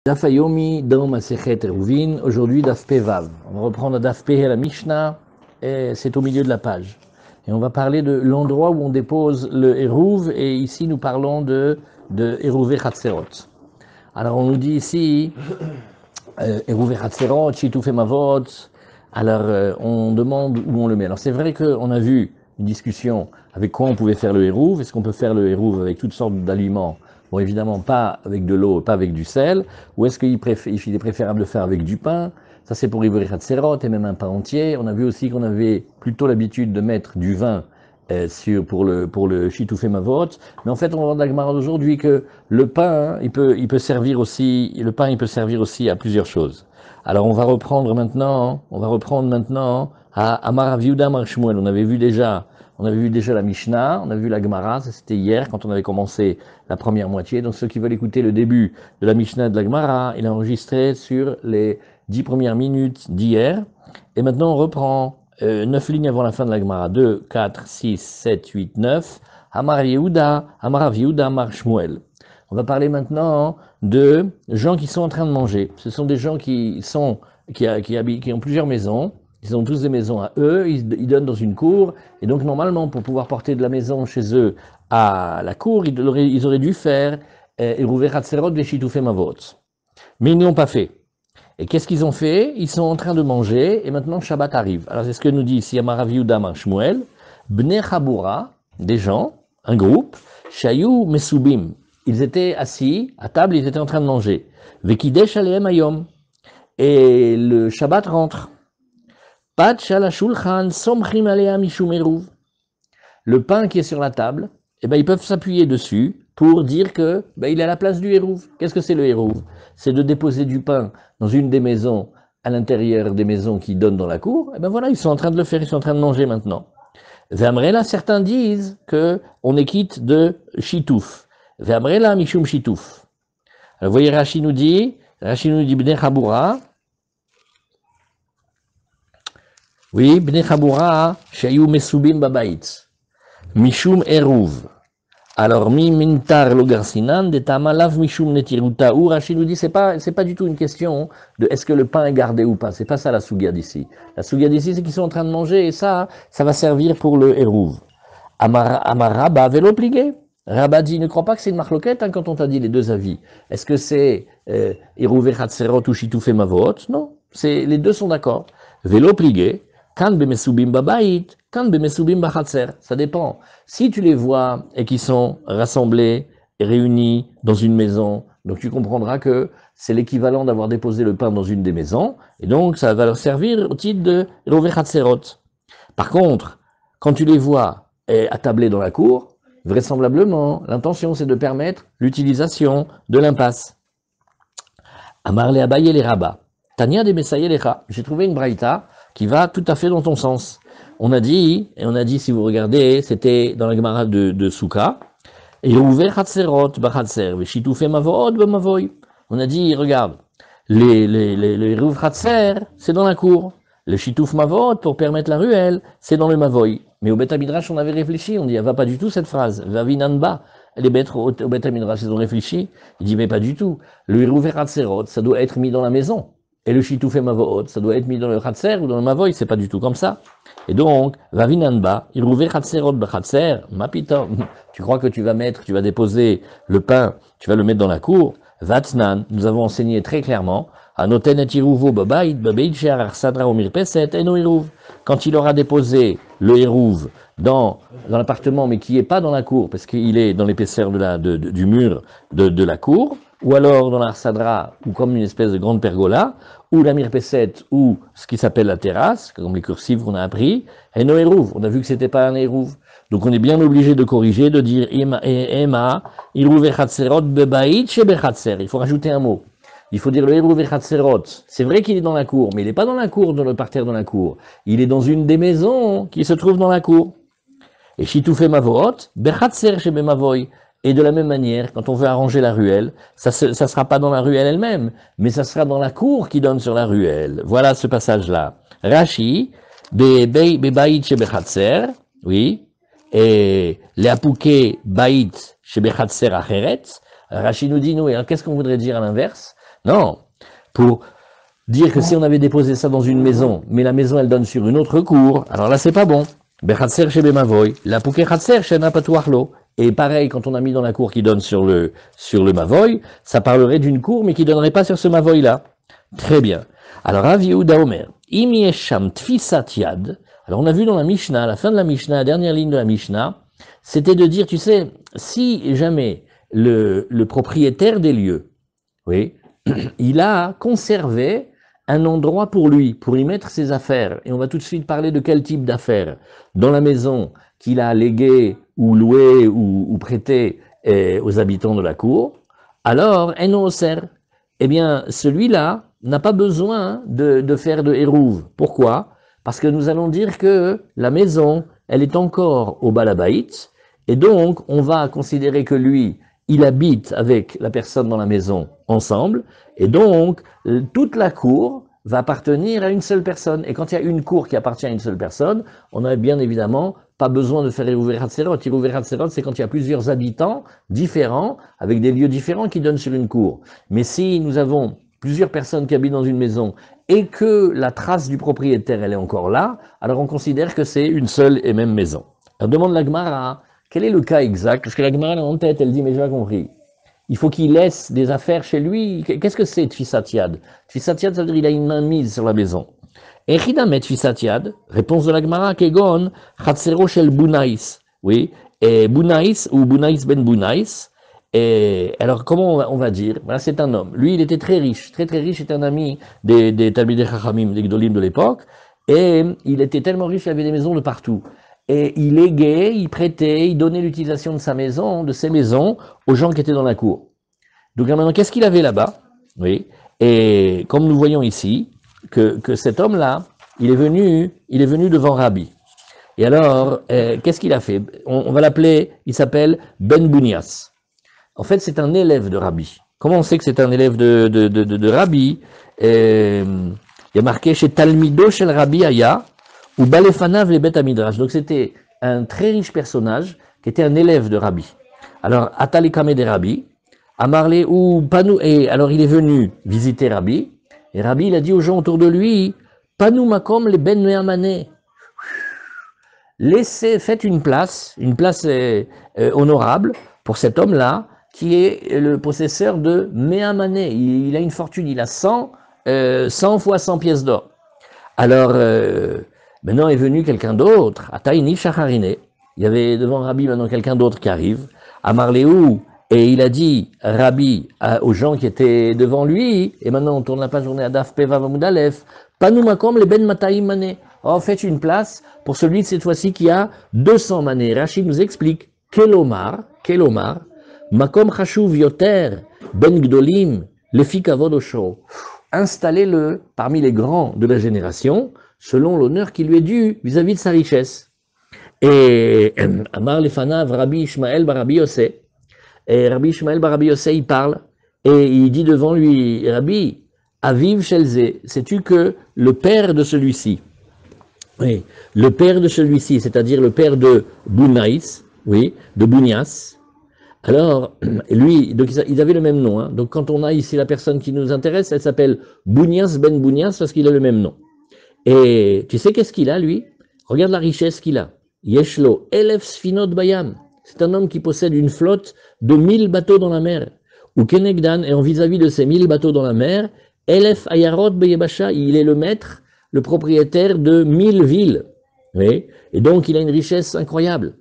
Daf Hayomi dans Masechet Eruvin, aujourd'hui Daf Pevav. On va reprendre Daf Pe la Mishnah, et c'est au milieu de la page. Et on va parler de l'endroit où on dépose le Eruv, et ici nous parlons de Eruvé Chatzerot. Alors on nous dit ici, Eruvé Chatzerot, Shitufé Mavot, alors on demande où on le met. Alors c'est vrai qu'on a vu une discussion avec quoi on pouvait faire le Eruv, est-ce qu'on peut faire le Eruv avec toutes sortes d'aliments? Bon, évidemment, pas avec de l'eau, pas avec du sel. Ou est-ce qu'il est préférable de faire avec du pain? Ça, c'est pour Ivori Hatserot et même un pain entier. On a vu aussi qu'on avait plutôt l'habitude de mettre du vin pour le Shitoufé Mavot. Mais en fait, on va voir dans la Gemara d'aujourd'hui que le pain, il peut servir aussi à plusieurs choses. Alors, on va reprendre maintenant à Amar Rav Yehuda Amar Shmuel. On avait vu déjà la Mishnah, on a vu la Gemara, ça c'était hier quand on avait commencé la première moitié. Donc ceux qui veulent écouter le début de la Mishnah de la Gemara, il est enregistré sur les 10 premières minutes d'hier. Et maintenant on reprend 9 lignes avant la fin de la Gemara. 2, 4, 6, 7, 8, 9. Amar Yehuda, Amar Yehuda, Amar Shmuel. On va parler maintenant de gens qui sont en train de manger. Ce sont des gens qui ont plusieurs maisons. Ils ont tous des maisons à eux, ils donnent dans une cour, et donc normalement, pour pouvoir porter de la maison chez eux à la cour, ils auraient dû faire Eruvé Chatzerot Veshitufé Mavot. Mais ils ne l'ont pas fait. Et qu'est-ce qu'ils ont fait? Ils sont en train de manger, et maintenant Shabbat arrive. Alors c'est ce que nous dit ici Amar Rav Yehuda Amar Shmuel, Bnei Chabura, des gens, un groupe, Shayu Mesubim. Ils étaient assis, à table, ils étaient en train de manger. Vekidesh Aleem Hayom. Et le Shabbat rentre. Le pain qui est sur la table, ils peuvent s'appuyer dessus pour dire que il est à la place du Eruv. Qu'est-ce que c'est le Eruv? C'est de déposer du pain dans une des maisons, à l'intérieur des maisons qui donnent dans la cour. Voilà, ils sont en train de le faire, ils sont en train de manger maintenant. Ve'amrela, certains disent que on est quitte de Shitouf. Ve'amrela mishum Shitouf. Alors, vous voyez, Rashi nous dit Bnei Chabura. Oui, Bnei Chabura, Shayu Mesubim Babait, Mishum Eruv. Alors, mi mintar lo garsinan, de tamalav mishum netiruta. Ou Rashi nous dit, c'est pas du tout une question de est-ce que le pain est gardé ou pas. C'est pas ça la souga d'ici. La souga d'ici, c'est qu'ils sont en train de manger et ça va servir pour le Eruv. Amar Rabba velo pligué. Rabba dit, ne crois pas que c'est une marloquette quand on t'a dit les deux avis. Est-ce que c'est Eruv Chatzerot ou Shitufé Mavot? Non, les deux sont d'accord. Velo pligué. Kan bemesubim babait, kan bemesubim bachatzer. Ça dépend. Si tu les vois et qu'ils sont rassemblés et réunis dans une maison, donc tu comprendras que c'est l'équivalent d'avoir déposé le pain dans une des maisons, et donc ça va leur servir au titre de Eruvé Chatzerot. Par contre, quand tu les vois attablés dans la cour, vraisemblablement, l'intention c'est de permettre l'utilisation de l'impasse. Amar le Abaye les Rabba. Tania de Messaye lecha. J'ai trouvé une braïta qui va tout à fait dans ton sens. On a dit, si vous regardez, c'était dans la Gemara de Souka, Eruvé Chatzerot b'Chatzer, Veshitufé Mavot b'Mavoy. On a dit, regarde, le Eruv Chatzer, c'est dans la cour. Le Shituf Mavot, pour permettre la ruelle, c'est dans le Mavoy. Mais au Beth Midrash, on avait réfléchi, on dit, elle va pas du tout cette phrase. Vavinanba. Les maîtres au Beth Midrash, ils ont réfléchi. Il dit, mais pas du tout. Le Eruvé Chatzerot, ça doit être mis dans la maison. Et le Shitufé Mavoot, ça doit être mis dans le Chatzer ou dans le Mavoy, c'est pas du tout comme ça. Et donc, Vavinanba, Irouvé Chatzerot b'Chatzer, Mapitom. Tu crois que tu vas déposer le pain, tu vas le mettre dans la cour. Vatnan, nous avons enseigné très clairement, Anoten et Irouvo babait, babait she'ar arsadra ou mirpeset, eno Irouv. Quand il aura déposé le Eruv dans l'appartement, mais qui est pas dans la cour, parce qu'il est dans l'épaisseur du mur de la cour, ou alors dans l'Arsadra, ou comme une espèce de grande pergola, ou la mirpeset, ou ce qui s'appelle la terrasse, comme les cursives qu'on a appris, et no Eruv. On a vu que c'était pas un Eruv. Donc on est bien obligé de corriger, de dire Ema, Iruv Chatzerot bebait shebechatzer. Il faut rajouter un mot. Il faut dire le Eruv Chatzerot. C'est vrai qu'il est dans la cour, mais il n'est pas dans la cour, dans le parterre dans la cour. Il est dans une des maisons qui se trouve dans la cour. Et Shitufé Mavot, bechatzer shebemavoy. Et de la même manière, quand on veut arranger la ruelle, ça sera pas dans la ruelle elle-même, mais ça sera dans la cour qui donne sur la ruelle. Voilà ce passage-là. Rashi, bebait shebechatzer, oui, et leapouke bait shebechatzer acheret. Rachid nous dit, nous, et alors qu'est-ce qu'on voudrait dire à l'inverse? Non, pour dire que si on avait déposé ça dans une maison, mais la maison elle donne sur une autre cour, alors là c'est pas bon. Bechatser chez Bemavoy, la pouké Khatser chez Napatuachlo. Et pareil, quand on a mis dans la cour qui donne sur le Mavoy, ça parlerait d'une cour, mais qui donnerait pas sur ce Mavoy-là. Très bien. Alors, Rav Yehuda Omer, Im yesham tfisat yad. Alors, on a vu dans la Mishnah, à la fin de la Mishnah, la dernière ligne de la Mishnah, c'était de dire, tu sais, si jamais le propriétaire des lieux, oui, il a conservé un endroit pour lui, pour y mettre ses affaires, et on va tout de suite parler de quel type d'affaires, dans la maison qu'il a léguée ou louée ou prêtée aux habitants de la cour, alors, Eno Oser, eh bien, celui-là n'a pas besoin de faire de hérouve. Pourquoi? Parce que nous allons dire que la maison, elle est encore au Balabaït, et donc on va considérer que lui, il habite avec la personne dans la maison ensemble, et donc toute la cour va appartenir à une seule personne. Et quand il y a une cour qui appartient à une seule personne, on n'a bien évidemment pas besoin de faire Irouver Hatzerot. Irouver Hatzerot, c'est quand il y a plusieurs habitants différents, avec des lieux différents qui donnent sur une cour. Mais si nous avons plusieurs personnes qui habitent dans une maison et que la trace du propriétaire, elle est encore là, alors on considère que c'est une seule et même maison. Alors demande la Gemara, quel est le cas exact? Parce que la Gemara, en tête, elle dit, mais j'ai pas compris. Il faut qu'il laisse des affaires chez lui. Qu'est-ce que c'est, Tfisat Yad? Tfisat Yad, ça veut dire qu'il a une main mise sur la maison. Echidamet Tfisat Yad, réponse de la Gemara, Kegon, Chatzero shel Bunais. Oui, et Bunais ou Bunais ben Bunais. Et alors, comment on va dire? Voilà, c'est un homme. Lui, il était très riche, très riche, c'était un ami des Talmidei Chachamim, des Gdolim de l'époque. Et il était tellement riche, il avait des maisons de partout. Et il léguait, il prêtait, il donnait l'utilisation de sa maison, de ses maisons, aux gens qui étaient dans la cour. Donc maintenant, qu'est-ce qu'il avait là-bas? Oui. Et comme nous voyons ici, que cet homme-là, il est venu devant Rabbi. Et alors, qu'est-ce qu'il a fait? On va l'appeler, il s'appelle Ben Bunias. En fait, c'est un élève de Rabbi. Comment on sait que c'est un élève de Rabbi? Il y a marqué chez Talmido shel Rabbi Aya, ou Balefanav les bêtes à Midrash. Donc c'était un très riche personnage qui était un élève de Rabbi. Alors, Atalikame des Rabbi, Amarle ou Panou, et alors il est venu visiter Rabbi, et Rabbi il a dit aux gens autour de lui, Panou makom les ben mehamane. Laissez, faites une place honorable pour cet homme-là, qui est le possesseur de mehamane. Il a une fortune, il a 100 fois 100 pièces d'or. Alors, maintenant est venu quelqu'un d'autre, Ataini Shacharine. Il y avait devant Rabbi maintenant quelqu'un d'autre qui arrive, à Marléou, et il a dit, Rabbi, aux gens qui étaient devant lui, et maintenant on tourne la page, on est à Daf Peva Vamoudalef, Panou makom le ben mataim mané. Oh, faites une place pour celui de cette fois-ci qui a 200 manées. Rachid nous explique, Kelomar, makom chashuv yoter, ben gdolim, le fikavod osho. Installez-le parmi les grands de la génération, selon l'honneur qui lui est dû vis-à-vis de sa richesse. Et Amar Lefanav, Rabbi Ishmael Barabi Yossé, et Rabbi Ishmael Barabi Yossé, il parle, et il dit devant lui, Rabbi, Aviv Shelze, sais-tu que le père de celui-ci, oui, le père de celui-ci, c'est-à-dire le père de Bunaïs, oui, de Bunias, alors, lui, donc ils avaient le même nom, hein. Donc quand on a ici la personne qui nous intéresse, elle s'appelle Bunias ben Bunias parce qu'il a le même nom. Et tu sais qu'est-ce qu'il a, lui? Regarde la richesse qu'il a. Yeshlo, Elef Sfinot Bayam. C'est un homme qui possède une flotte de 1000 bateaux dans la mer. Ou Kenegdan, et en vis-à-vis de ces 1000 bateaux dans la mer, Elef Ayarot Beyebasha, il est le maître, le propriétaire de 1000 villes. Oui. Et donc il a une richesse incroyable.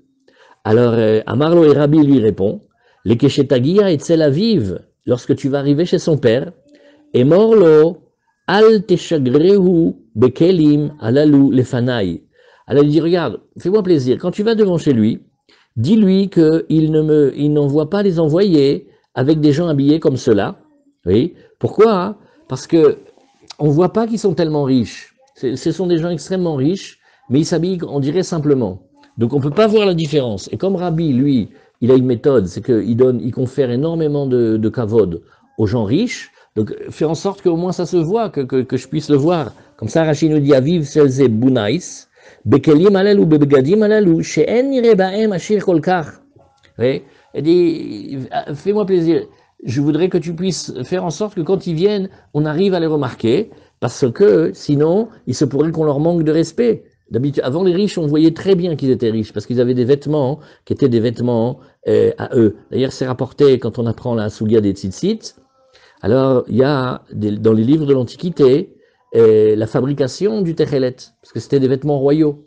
Alors, Amarlo et Rabbi lui répond, les Keshetagia et Tel Aviv, lorsque tu vas arriver chez son père, et Morlo, Al Teshagrehu Bekelim Alalu Lefanai. Alors il dit, regarde, fais-moi plaisir, quand tu vas devant chez lui, dis-lui qu'il n'envoie pas les envoyer avec des gens habillés comme cela. Oui. Pourquoi? Hein? Parce que on ne voit pas qu'ils sont tellement riches. Ce sont des gens extrêmement riches, mais ils s'habillent, on dirait, simplement. Donc on ne peut pas voir la différence. Et comme Rabbi, lui, il a une méthode, c'est qu'il confère énormément de kavod aux gens riches, donc fait en sorte qu'au moins ça se voit, que je puisse le voir. Comme ça, Rachid nous dit, Aviv Selze Bunais, Bekelim Alalu, Bebegadim Alalu, She'en Nire Baem Ashir Kolkar. Il dit, fais-moi plaisir, je voudrais que tu puisses faire en sorte que quand ils viennent, on arrive à les remarquer, parce que sinon, il se pourrait qu'on leur manque de respect. D'habitude, avant les riches, on voyait très bien qu'ils étaient riches, parce qu'ils avaient des vêtements qui étaient des vêtements à eux. D'ailleurs, c'est rapporté quand on apprend la Sougia des Tzitzit. Alors, il y a dans les livres de l'Antiquité la fabrication du Techelet, parce que c'était des vêtements royaux.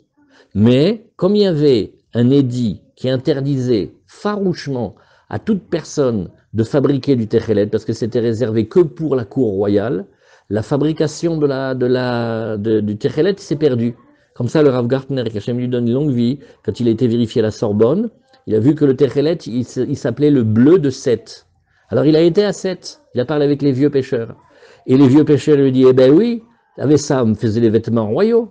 Mais comme il y avait un édit qui interdisait farouchement à toute personne de fabriquer du Techelet, parce que c'était réservé que pour la cour royale, la fabrication du Techelet s'est perdue. Comme ça, le Rav Gartner, qu'Hachem lui donne une longue vie, quand il a été vérifié à la Sorbonne, il a vu que le Techelet, il s'appelait le bleu de Seth. Alors il a été à Seth, il a parlé avec les vieux pêcheurs. Et les vieux pêcheurs lui disent, eh ben oui, avec ça, on faisait les vêtements royaux.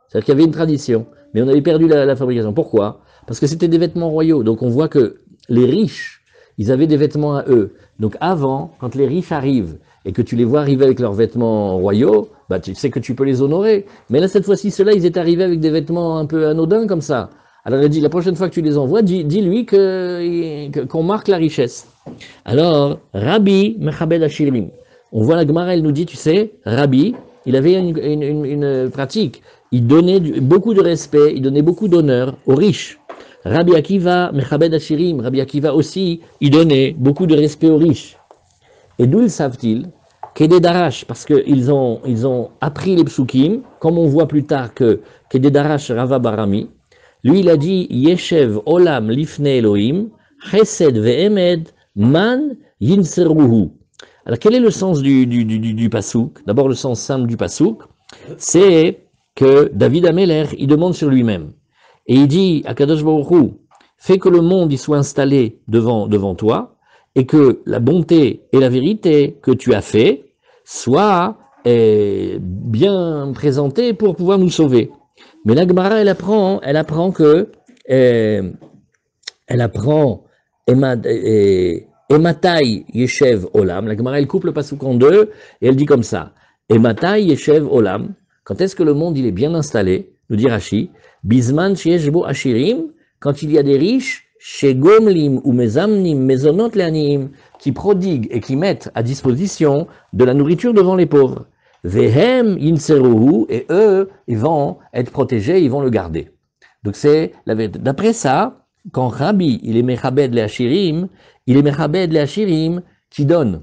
C'est-à-dire qu'il y avait une tradition. Mais on avait perdu la fabrication. Pourquoi? Parce que c'était des vêtements royaux. Donc on voit que les riches, ils avaient des vêtements à eux. Donc avant, quand les riches arrivent et que tu les vois arriver avec leurs vêtements royaux, bah tu sais que tu peux les honorer. Mais là, cette fois-ci, ceux-là, ils étaient arrivés avec des vêtements un peu anodins comme ça. Alors il a dit, la prochaine fois que tu les envoies, dis-lui qu'on marque la richesse. Alors, Rabbi Mechabed Hashirim. On voit la Gemara, elle nous dit, tu sais, Rabbi, il avait une pratique. Il donnait beaucoup de respect, il donnait beaucoup d'honneur aux riches. Rabbi Akiva, Mechabed Hashirim, Rabbi Akiva aussi, il donnait beaucoup de respect aux riches. Et d'où le savent-ils? Kedé Darash, parce qu'ils ont appris les psukim, comme on voit plus tard que Kedé Darash Rava Barami. Lui, il a dit Yeshev Olam Lifne Elohim, Chesed Ve'emed, Man Yinseruhu. Alors, quel est le sens du pasouk? D'abord, le sens simple du pasouk, c'est que David Ameler, il demande sur lui-même. Et il dit à Kadosh Baruch Hu, fais que le monde y soit installé devant toi, et que la bonté et la vérité que tu as fait soient bien présentées pour pouvoir nous sauver. Mais la Gemara, elle apprend que, elle apprend Ematai Yeshev Olam. La Gemara, elle coupe le pasuk en deux, et elle dit comme ça. Ematai Yeshev Olam. Quand est-ce que le monde il est bien installé? Nous dit Rashi. Bisman Sheyeshbo Ashirim. Quand il y a des riches, Shegomlim ou Mezamnim, Mezonot Leanim, qui prodiguent et qui mettent à disposition de la nourriture devant les pauvres. Vehem Yinseruhu, et eux, ils vont être protégés, ils vont le garder. Donc c'est la vérité. D'après ça, quand Rabbi, il est Mechabed les Hashirim, il est Mechabed les Hashirim qui donnent.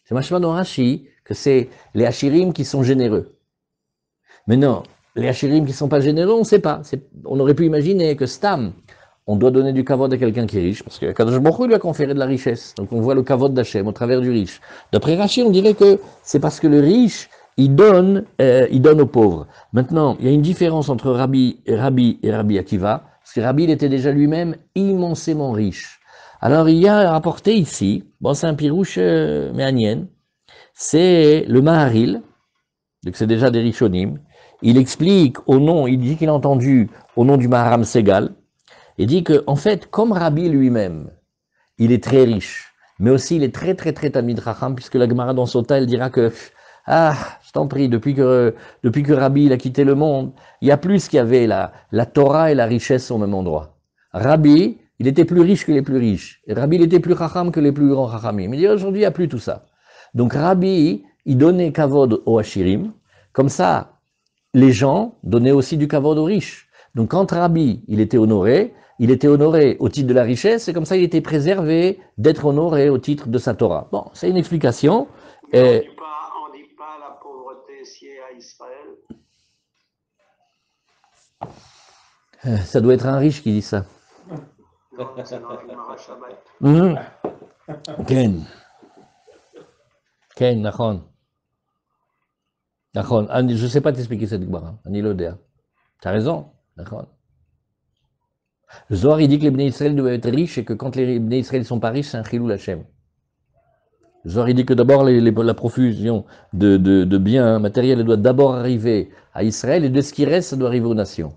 C'est machma dans Rashi que c'est les Hashirim qui sont généreux. Mais non, les Hashirim qui ne sont pas généreux, on ne sait pas. On aurait pu imaginer que Stam, on doit donner du kavod à quelqu'un qui est riche, parce que Kadosh Baruch Hu lui a conféré de la richesse. Donc on voit le kavod d'Hachem au travers du riche. D'après Rashi, on dirait que c'est parce que le riche, il donne aux pauvres. Maintenant, il y a une différence entre Rabbi et Rabbi Akiva, parce que Rabbi, il était déjà lui-même immensément riche. Alors il y a rapporté ici, bon c'est un pirouche méanienne, c'est le Maharil, donc c'est déjà des rishonim. Il explique au nom, il dit qu'il a entendu au nom du Maharam Segal, il dit que en fait, comme Rabbi lui-même, il est très riche, mais aussi il est très très très Talmid Chacham, puisque la Gemara dans Sota, elle dira que je t'en prie, depuis que Rabbi il a quitté le monde, il n'y a plus qu'il y avait la Torah et la richesse au même endroit. Rabbi, il était plus riche que les plus riches. Et Rabbi, il était plus Chacham que les plus grands Chachamim. Mais aujourd'hui, il n'y a plus tout ça. Donc Rabbi, il donnait kavod aux Hashirim. Comme ça, les gens donnaient aussi du kavod aux riches. Donc quand Rabbi, il était honoré au titre de la richesse, et comme ça, il était préservé d'être honoré au titre de sa Torah. Bon, c'est une explication. On ne dit pas la pauvreté si à Israël. Ça doit être un riche qui dit ça. Non, c'est dans le Gemara Shabbat. Ken. Ken, nachon. Nachon. Je ne sais pas t'expliquer cette Gemara. Ani l'odéa. Tu as raison. Nachon. Le Zohar, il dit que les Bnei Israël doivent être riches et que quand les Bnei Israël ne sont pas riches, c'est un chilou Hashem. Le Zohar, il dit que d'abord, la profusion de biens matériels doit d'abord arriver à Israël et de ce qui reste, ça doit arriver aux nations.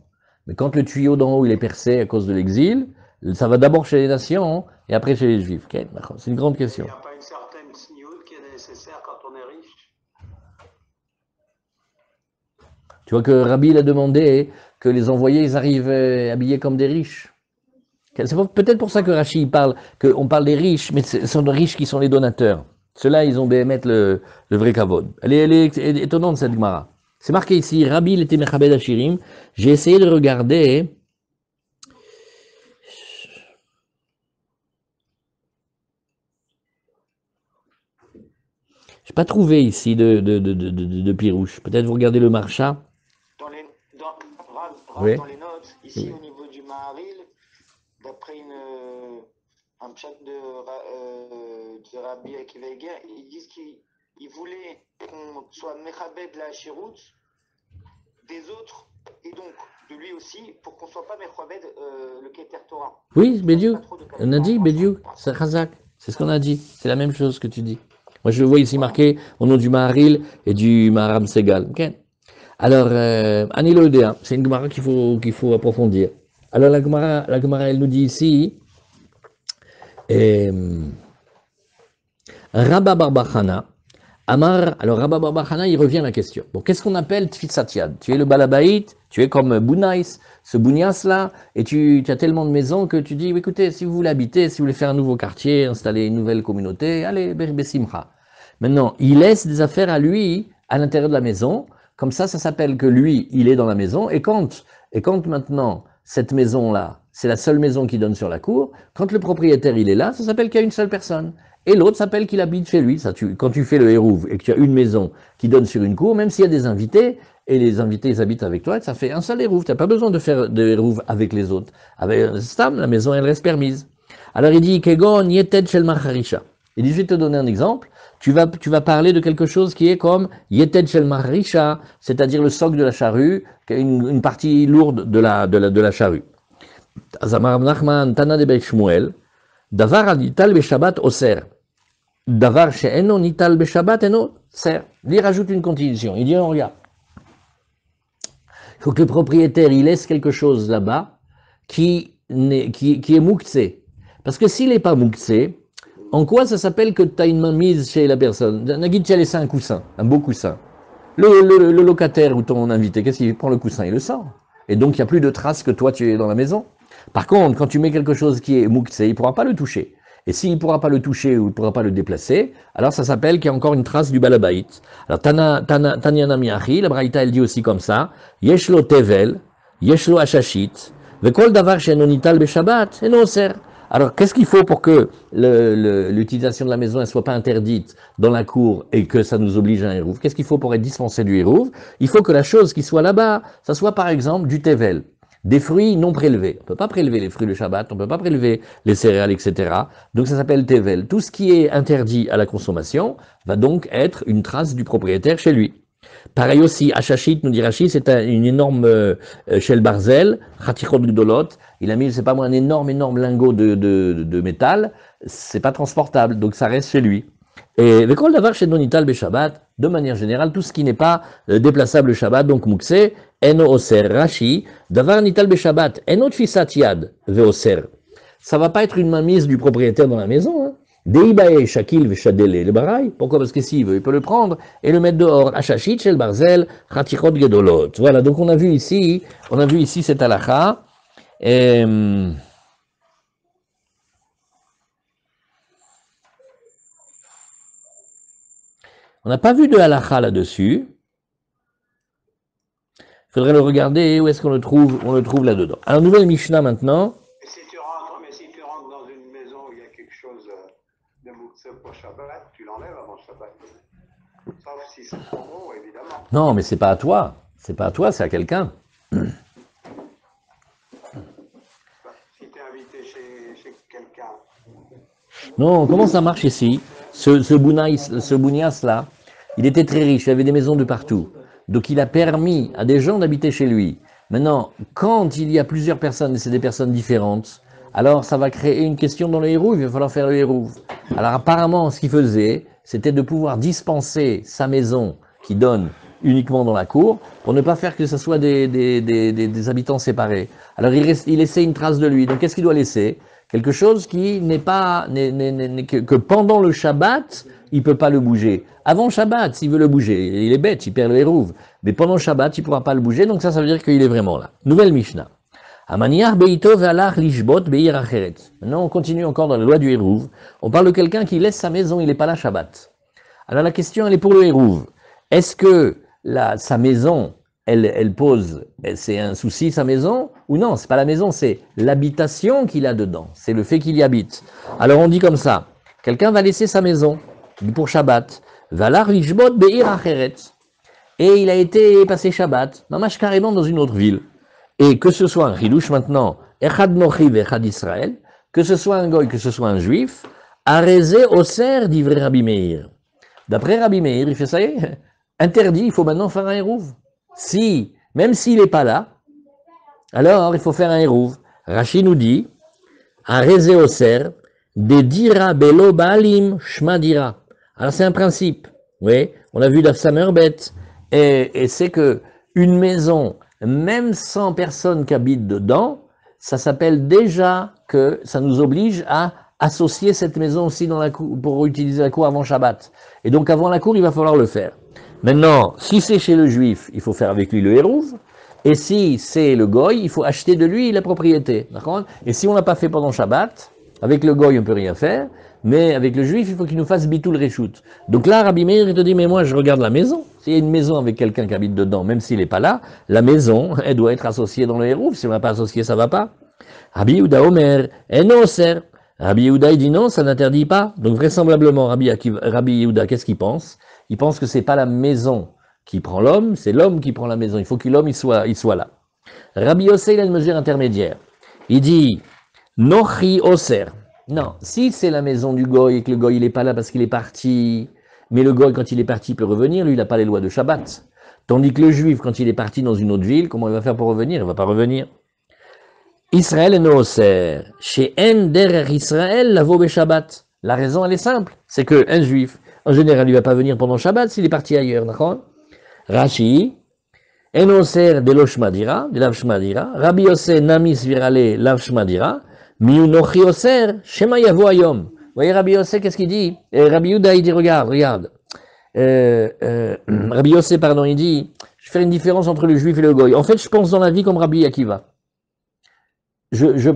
Mais quand le tuyau d'en haut il est percé à cause de l'exil, ça va d'abord chez les nations et après chez les Juifs. C'est une grande question. Il n'y a pas une certaine sniout qui est nécessaire quand on est riche. Tu vois que Rabbi il a demandé que les envoyés ils arrivent habillés comme des riches. C'est peut-être pour ça que Rashi parle, qu'on parle des riches, mais ce sont des riches qui sont les donateurs. Ceux-là, ils ont béhémet le vrai kavod. Elle est étonnante, cette Gemara. C'est marqué ici, Rabbi, il était Mechabed Ashirim. J'ai essayé de regarder. Je n'ai pas trouvé ici de pirouche. Peut-être vous regardez le Marcha. Dans les, Oui. dans les notes, ici au niveau du Maharil, d'après un chat de Rabbi Akiva Eger, ils disent qu'ils voulaient qu'on soit Mechabed la Shirout des autres et donc de lui aussi pour qu'on soit pas Mechabed le Keter Torah. Oui, Bédiou. On a dit Bédiou, c'est Chazak. C'est ce qu'on a dit. C'est la même chose que tu dis. Moi, je le vois ici marqué au nom du Maharil et du Maharam Segal. Okay. Alors, Anilo Odea, c'est une Gemara qu'il faut approfondir. Alors, la Gemara, elle nous dit ici, Rabba Barbachana, Amar, alors Rabba Barbachana, il revient à la question. Bon, qu'est-ce qu'on appelle Tfitsat Yad? Tu es le Balabaït, tu es comme Bounais, ce Bounias là, et tu as tellement de maisons que tu dis, écoutez, si vous voulez habiter, si vous voulez faire un nouveau quartier, installer une nouvelle communauté, allez, Bessimcha. Maintenant, il laisse des affaires à lui, à l'intérieur de la maison, comme ça s'appelle que lui, il est dans la maison, et quand maintenant, cette maison-là, c'est la seule maison qui donne sur la cour, quand le propriétaire, il est là, ça s'appelle qu'il y a une seule personne. Et l'autre s'appelle qu'il habite chez lui. Ça, quand tu fais le hérouv et que tu as une maison qui donne sur une cour, même s'il y a des invités, et les invités ils habitent avec toi, ça fait un seul hérouv. Tu n'as pas besoin de faire de hérouv avec les autres. Avec Stam, la maison elle reste permise. Alors il dit Kegon yeted shel macharisha. Il dit je vais te donner un exemple. Tu vas parler de quelque chose qui est comme yeted shel macharisha, c'est-à-dire le socle de la charrue, une partie lourde de la charrue. Azamar Nachman Tana de Beit Shmuel. Davar nital beshabbat oser. Davar she'eno nital beshabbat eno ser. Il rajoute une condition. Il dit, on regarde. Il faut que le propriétaire, il laisse quelque chose là-bas qui est mouktsé. Parce que s'il n'est pas mouktsé, en quoi ça s'appelle que tu as une main mise chez la personne? Nagid, tu as laissé un coussin, un beau coussin. Le locataire ou ton invité, qu'est-ce qu'il prend le coussin? Il le sort. Et donc, il n'y a plus de traces que toi, tu es dans la maison. Par contre, quand tu mets quelque chose qui est mouktsé, il ne pourra pas le toucher. Et s'il ne pourra pas le toucher ou il ne pourra pas le déplacer, alors ça s'appelle qu'il y a encore une trace du balabaït. Alors, Tanyana Miachi, la Braïta, elle dit aussi comme ça, Yeshlo Tevel, Yeshlo Ashashit, Vekol Davar Shenonital Beshabbat, et non ser. Alors, qu'est-ce qu'il faut pour que l'utilisation de la maison ne soit pas interdite dans la cour et que ça nous oblige à un hérouv? Qu'est-ce qu'il faut pour être dispensé du hérouv? Il faut que la chose qui soit là-bas, ça soit par exemple du tevel. Des fruits non prélevés. On ne peut pas prélever les fruits le Shabbat, on ne peut pas prélever les céréales, etc. Donc ça s'appelle tevel. Tout ce qui est interdit à la consommation va donc être une trace du propriétaire chez lui. Pareil aussi, Ashashit, nous dit Rashi, c'est une énorme shel barzel, chatichot gdolot. Il a mis, c'est pas moi, un énorme lingot de métal. C'est pas transportable, donc ça reste chez lui. Et le kol davar shedonital be Shabbat, de manière générale, tout ce qui n'est pas déplaçable le Shabbat, donc mukse, eno oser. Rashi, davar nital be Shabbat, eno tfisat yad ve oser. Ça va pas être une mainmise du propriétaire dans la maison, hein. Deibae shakil ve shadele le baraï. Pourquoi? Parce que s'il veut, il peut le prendre et le mettre dehors. Ashashit shel barzel, chatichot gedolot. Voilà, donc on a vu ici cette halakha. On n'a pas vu de halakha là-dessus. Il faudrait le regarder, où est-ce qu'on le trouve? On le trouve là-dedans. Alors, nouvelle Mishnah maintenant. Mais si tu rentres dans une maison où il y a quelque chose de Moukse pour Shabbat, tu l'enlèves avant Shabbat. Sauf si c'est trop gros, évidemment. Non, mais c'est pas à toi. C'est pas à toi, c'est à quelqu'un. Si tu es invité chez quelqu'un. Non, comment ça marche ici? Ce Bounias là, il était très riche, il avait des maisons de partout. Donc il a permis à des gens d'habiter chez lui. Maintenant, quand il y a plusieurs personnes et c'est des personnes différentes, alors ça va créer une question dans le hérouv, il va falloir faire le hérouv. Alors apparemment, ce qu'il faisait, c'était de pouvoir dispenser sa maison qui donne uniquement dans la cour, pour ne pas faire que ce soit des habitants séparés. Alors il laissait une trace de lui. Donc qu'est-ce qu'il doit laisser? Quelque chose qui n'est pas, que pendant le Shabbat, il ne peut pas le bouger. Avant Shabbat, s'il veut le bouger, il est bête, il perd le hérouv. Mais pendant Shabbat, il ne pourra pas le bouger, donc ça veut dire qu'il est vraiment là. Nouvelle Mishnah. Amaniach beito ve'alach lishbot be'ir acheret. Maintenant, on continue encore dans la loi du Hérouv. On parle de quelqu'un qui laisse sa maison, il n'est pas là Shabbat. Alors la question, elle est pour le Hérouv. Est-ce que sa maison, elle pose, c'est un souci sa maison, ou non, c'est pas la maison, c'est l'habitation qu'il a dedans, c'est le fait qu'il y habite. Alors on dit comme ça, quelqu'un va laisser sa maison pour Shabbat, ve'alach lishbot be'ir acheret. Et il a été passé Shabbat, mamash carrément dans une autre ville. Et que ce soit un chidouche maintenant, Echad Nochi ve'Echad Israël, que ce soit un goy, que ce soit un juif, Arezé Oser d'ivrei Rabbi Meir. D'après Rabbi Meir, il fait ça y est, interdit, il faut maintenant faire un hérouv. Si, même s'il n'est pas là, alors il faut faire un hérouv. Rashi nous dit, Arezé Oser, de dira belo baalim shma dira. Alors c'est un principe, oui, on a vu dans Samerbet, et c'est que une maison, même sans personne qui habite dedans, ça s'appelle déjà que ça nous oblige à associer cette maison aussi dans la cour, pour utiliser la cour avant Shabbat. Et donc avant la cour, il va falloir le faire. Maintenant, si c'est chez le juif, il faut faire avec lui le hérouv, et si c'est le goy, il faut acheter de lui la propriété. D'accord ? Et si on l'a pas fait pendant Shabbat, avec le goy, on peut rien faire, mais avec le juif, il faut qu'il nous fasse bitul reshout. Donc là, Rabbi Meir, il te dit, mais moi, je regarde la maison. S'il y a une maison avec quelqu'un qui habite dedans, même s'il n'est pas là, la maison, elle doit être associée dans le hérouv. Si on ne l'a pas associée, ça ne va pas. Rabbi Yehuda Omer, eno oser. Rabbi Yehuda, il dit non, ça n'interdit pas. Donc vraisemblablement, Rabbi Yehuda, qu'est-ce qu'il pense? Il pense que c'est pas la maison qui prend l'homme, c'est l'homme qui prend la maison. Il faut que l'homme, il soit là. Rabbi Yossé, il a une mesure intermédiaire. Il dit, nochi oser. Non, si c'est la maison du goy et que le goy il n'est pas là parce qu'il est parti, mais le goy quand il est parti peut revenir, lui il n'a pas les lois de Shabbat. Tandis que le juif quand il est parti dans une autre ville, comment il va faire pour revenir? Il ne va pas revenir. Israël est nooser. Chez en derer Israël lavo be Shabbat. La raison elle est simple, c'est qu'un juif, en général il ne va pas venir pendant Shabbat s'il est parti ailleurs, d'accord? Rashi, en oser de lo shmadira, de lav shmadira, Rabbi Yossé namis virale lav shmadira, Miunochi oser, shema yavo ayom. Vous voyez Rabbi Yossé, qu'est-ce qu'il dit? Rabbi Yehuda, il dit, regarde. Rabbi Yossé, pardon, il dit, je fais une différence entre le juif et le goy. En fait, je pense dans la vie comme Rabbi Akiva. Je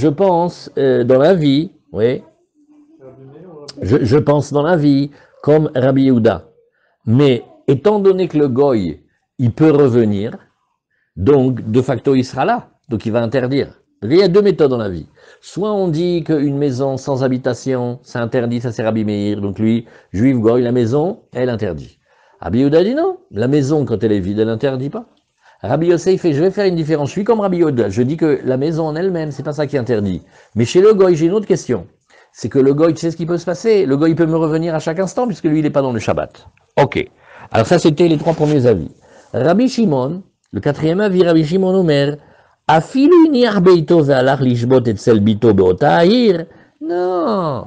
pense dans la vie, oui. Je pense dans la vie comme Rabbi Yehuda. Mais étant donné que le goy, il peut revenir, donc de facto il sera là, donc il va interdire. Il y a deux méthodes dans la vie. Soit on dit qu'une maison sans habitation, c'est interdit, ça c'est Rabbi Meir, donc lui, juif, goy, la maison, elle interdit. Rabbi Yehuda dit non, la maison quand elle est vide, elle n'interdit pas. Rabbi Yossé fait, je vais faire une différence, je suis comme Rabbi Yehuda, je dis que la maison en elle-même, c'est pas ça qui interdit. Mais chez le goy, j'ai une autre question. C'est que le goy, tu sais ce qui peut se passer? Le goy peut me revenir à chaque instant, puisque lui, il n'est pas dans le Shabbat. Ok. Alors ça, c'était les trois premiers avis. Rabbi Shimon, le quatrième avis, Rabbi Shimon Omer, Afilu niach beito ve'alach lishbot etzel bito be'ota ha'ir. Non.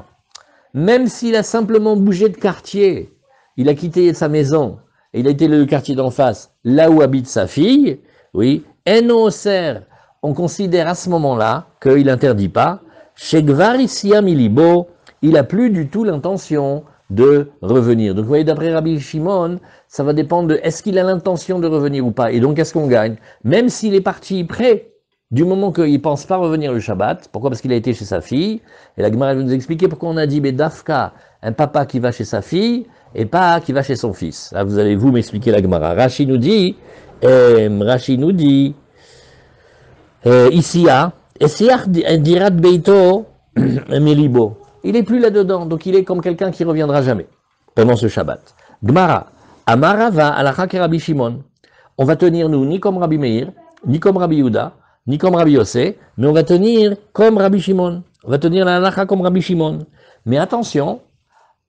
Même s'il a simplement bougé de quartier, il a quitté sa maison, et il a été le quartier d'en face, là où habite sa fille, oui, eno oser, on considère à ce moment-là qu'il n'interdit pas, shegvar isia milibo, il a plus du tout l'intention de revenir. Donc vous voyez, d'après Rabbi Shimon, ça va dépendre de est-ce qu'il a l'intention de revenir ou pas. Et donc, qu'est-ce qu'on gagne? Même s'il est parti près, du moment qu'il ne pense pas revenir le Shabbat, pourquoi? Parce qu'il a été chez sa fille. Et la Gemara va nous expliquer pourquoi on a dit Bedafka, un papa qui va chez sa fille et pas qui va chez son fils. Là, vous allez vous m'expliquer la Gemara. Rashi nous dit, ici, Esiach dirat beito melibo. Il n'est plus là-dedans, donc il est comme quelqu'un qui ne reviendra jamais pendant ce Shabbat. Gemara, Amara va alacha ke Rabbi Shimon. On va tenir, nous, ni comme Rabbi Meir, ni comme Rabbi Yehuda, ni comme Rabbi Yossé, mais on va tenir comme Rabbi Shimon. On va tenir la halacha comme Rabbi Shimon. Mais attention,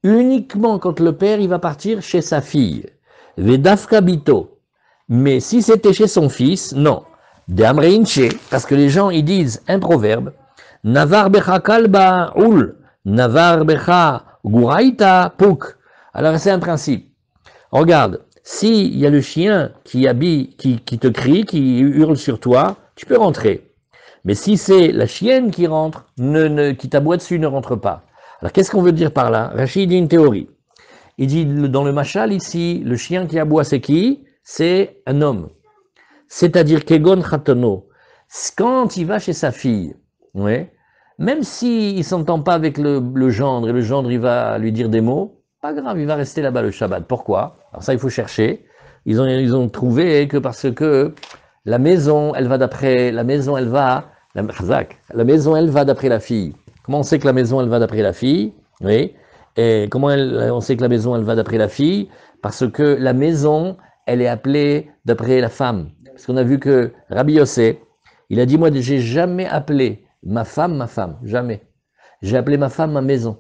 uniquement quand le père il va partir chez sa fille. Vedafka bito. Mais si c'était chez son fils, non. De amreinche, parce que les gens ils disent un proverbe, Navar becha kalba ul, Navar becha guraita puk. Alors c'est un principe. Regarde, s'il y a le chien qui te crie, qui hurle sur toi, tu peux rentrer. Mais si c'est la chienne qui rentre, qui t'aboie dessus, ne rentre pas. Alors qu'est-ce qu'on veut dire par là? Rachid dit une théorie. Il dit dans le machal ici, le chien qui aboie c'est qui? C'est un homme. C'est-à-dire kegon chatono. Quand il va chez sa fille, ouais, même s'il ne s'entend pas avec le gendre, et le gendre il va lui dire des mots, pas grave, il va rester là-bas le Shabbat. Pourquoi? Alors ça, il faut chercher. Ils ont trouvé que parce que la maison, elle va d'après, la maison, elle va, la maison, elle va d'après la fille. Comment on sait que la maison, elle va d'après la fille? Oui. Et comment on sait que la maison, elle va d'après la fille? Parce que la maison, elle est appelée d'après la femme. Parce qu'on a vu que Rabbi Yossé, il a dit, moi, j'ai jamais appelé ma femme, jamais. J'ai appelé ma femme ma maison.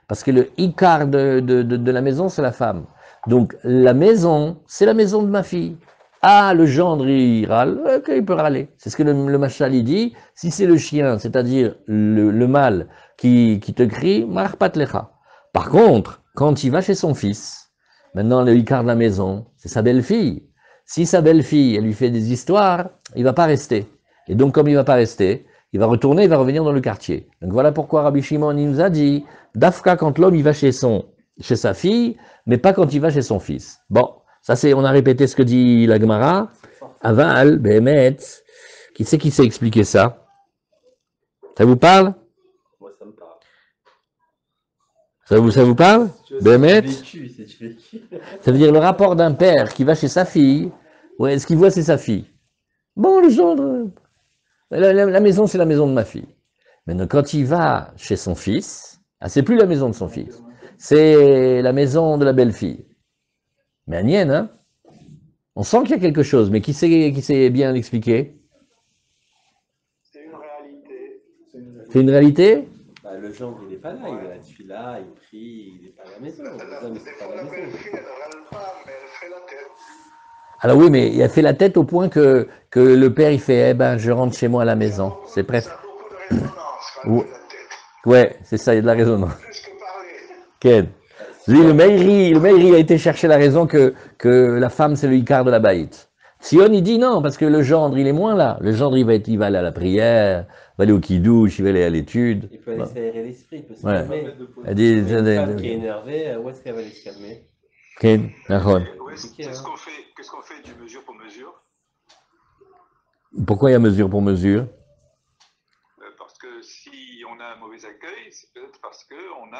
Parce que le ikar de la maison, c'est la femme. Donc, la maison, c'est la maison de ma fille. Ah, le gendre, il râle, ok, il peut râler. C'est ce que le machal, il dit. Si c'est le chien, c'est-à-dire le mâle qui te crie, marpat lecha. Par contre, quand il va chez son fils, maintenant, le ikar de la maison, c'est sa belle-fille. Si sa belle-fille, elle lui fait des histoires, il va pas rester. Et donc, comme il va pas rester, il va retourner, il va revenir dans le quartier. Donc voilà pourquoi Rabbi Shimon il nous a dit, Dafka quand l'homme il va chez sa fille, mais pas quand il va chez son fils. Bon, ça c'est, on a répété ce que dit la Gemara. Aval, Behemet, qui c'est qui s'est expliqué ça? Ça vous parle? Moi, ça me parle. Ça vous parle? Behemet? Vécu. Ça veut dire le rapport d'un père qui va chez sa fille, ouais, ce qu'il voit c'est sa fille. Bon, le gendre, la maison c'est la maison de ma fille. Maintenant, quand il va chez son fils, ah, c'est plus la maison de son fils, c'est la maison de la belle-fille. Mais Agnès, hein? On sent qu'il y a quelque chose, mais qui sait bien l'expliquer? C'est une réalité. C'est une réalité? Bah, le gendre, il n'est pas là, il est là-dessus, là, il prie, il n'est pas à la maison. Les hommes, Des c'est pas fois, à la la maison. belle-fille, elle râle pas, mais elle fait la tête. Alors oui, mais il a fait la tête au point que le père, il fait, eh ben, je rentre chez moi à la maison. C'est presque. Ça a beaucoup de résonance quand Ouais, elle fait la tête. ouais, c'est ça, il y a de la résonance. Plus que parler. Ken. Lui, le Meiri a été chercher la raison que la femme, c'est le Icar de la Baït. Sion, il dit non, parce que le gendre, il est moins là. Le gendre, il va aller à la prière, il va aller au kidouche, il va aller à l'étude. Il peut aller s'aérer l'esprit, il peut se Ouais. calmer. Elle dit, Mais une femme qui est énervée, où est-ce qu'elle va aller se calmer? Ken, d'accord. Qu'est-ce qu'on fait du mesure pour mesure? Pourquoi il y a mesure pour mesure? Parce que si on a un mauvais accueil, c'est peut-être parce qu'on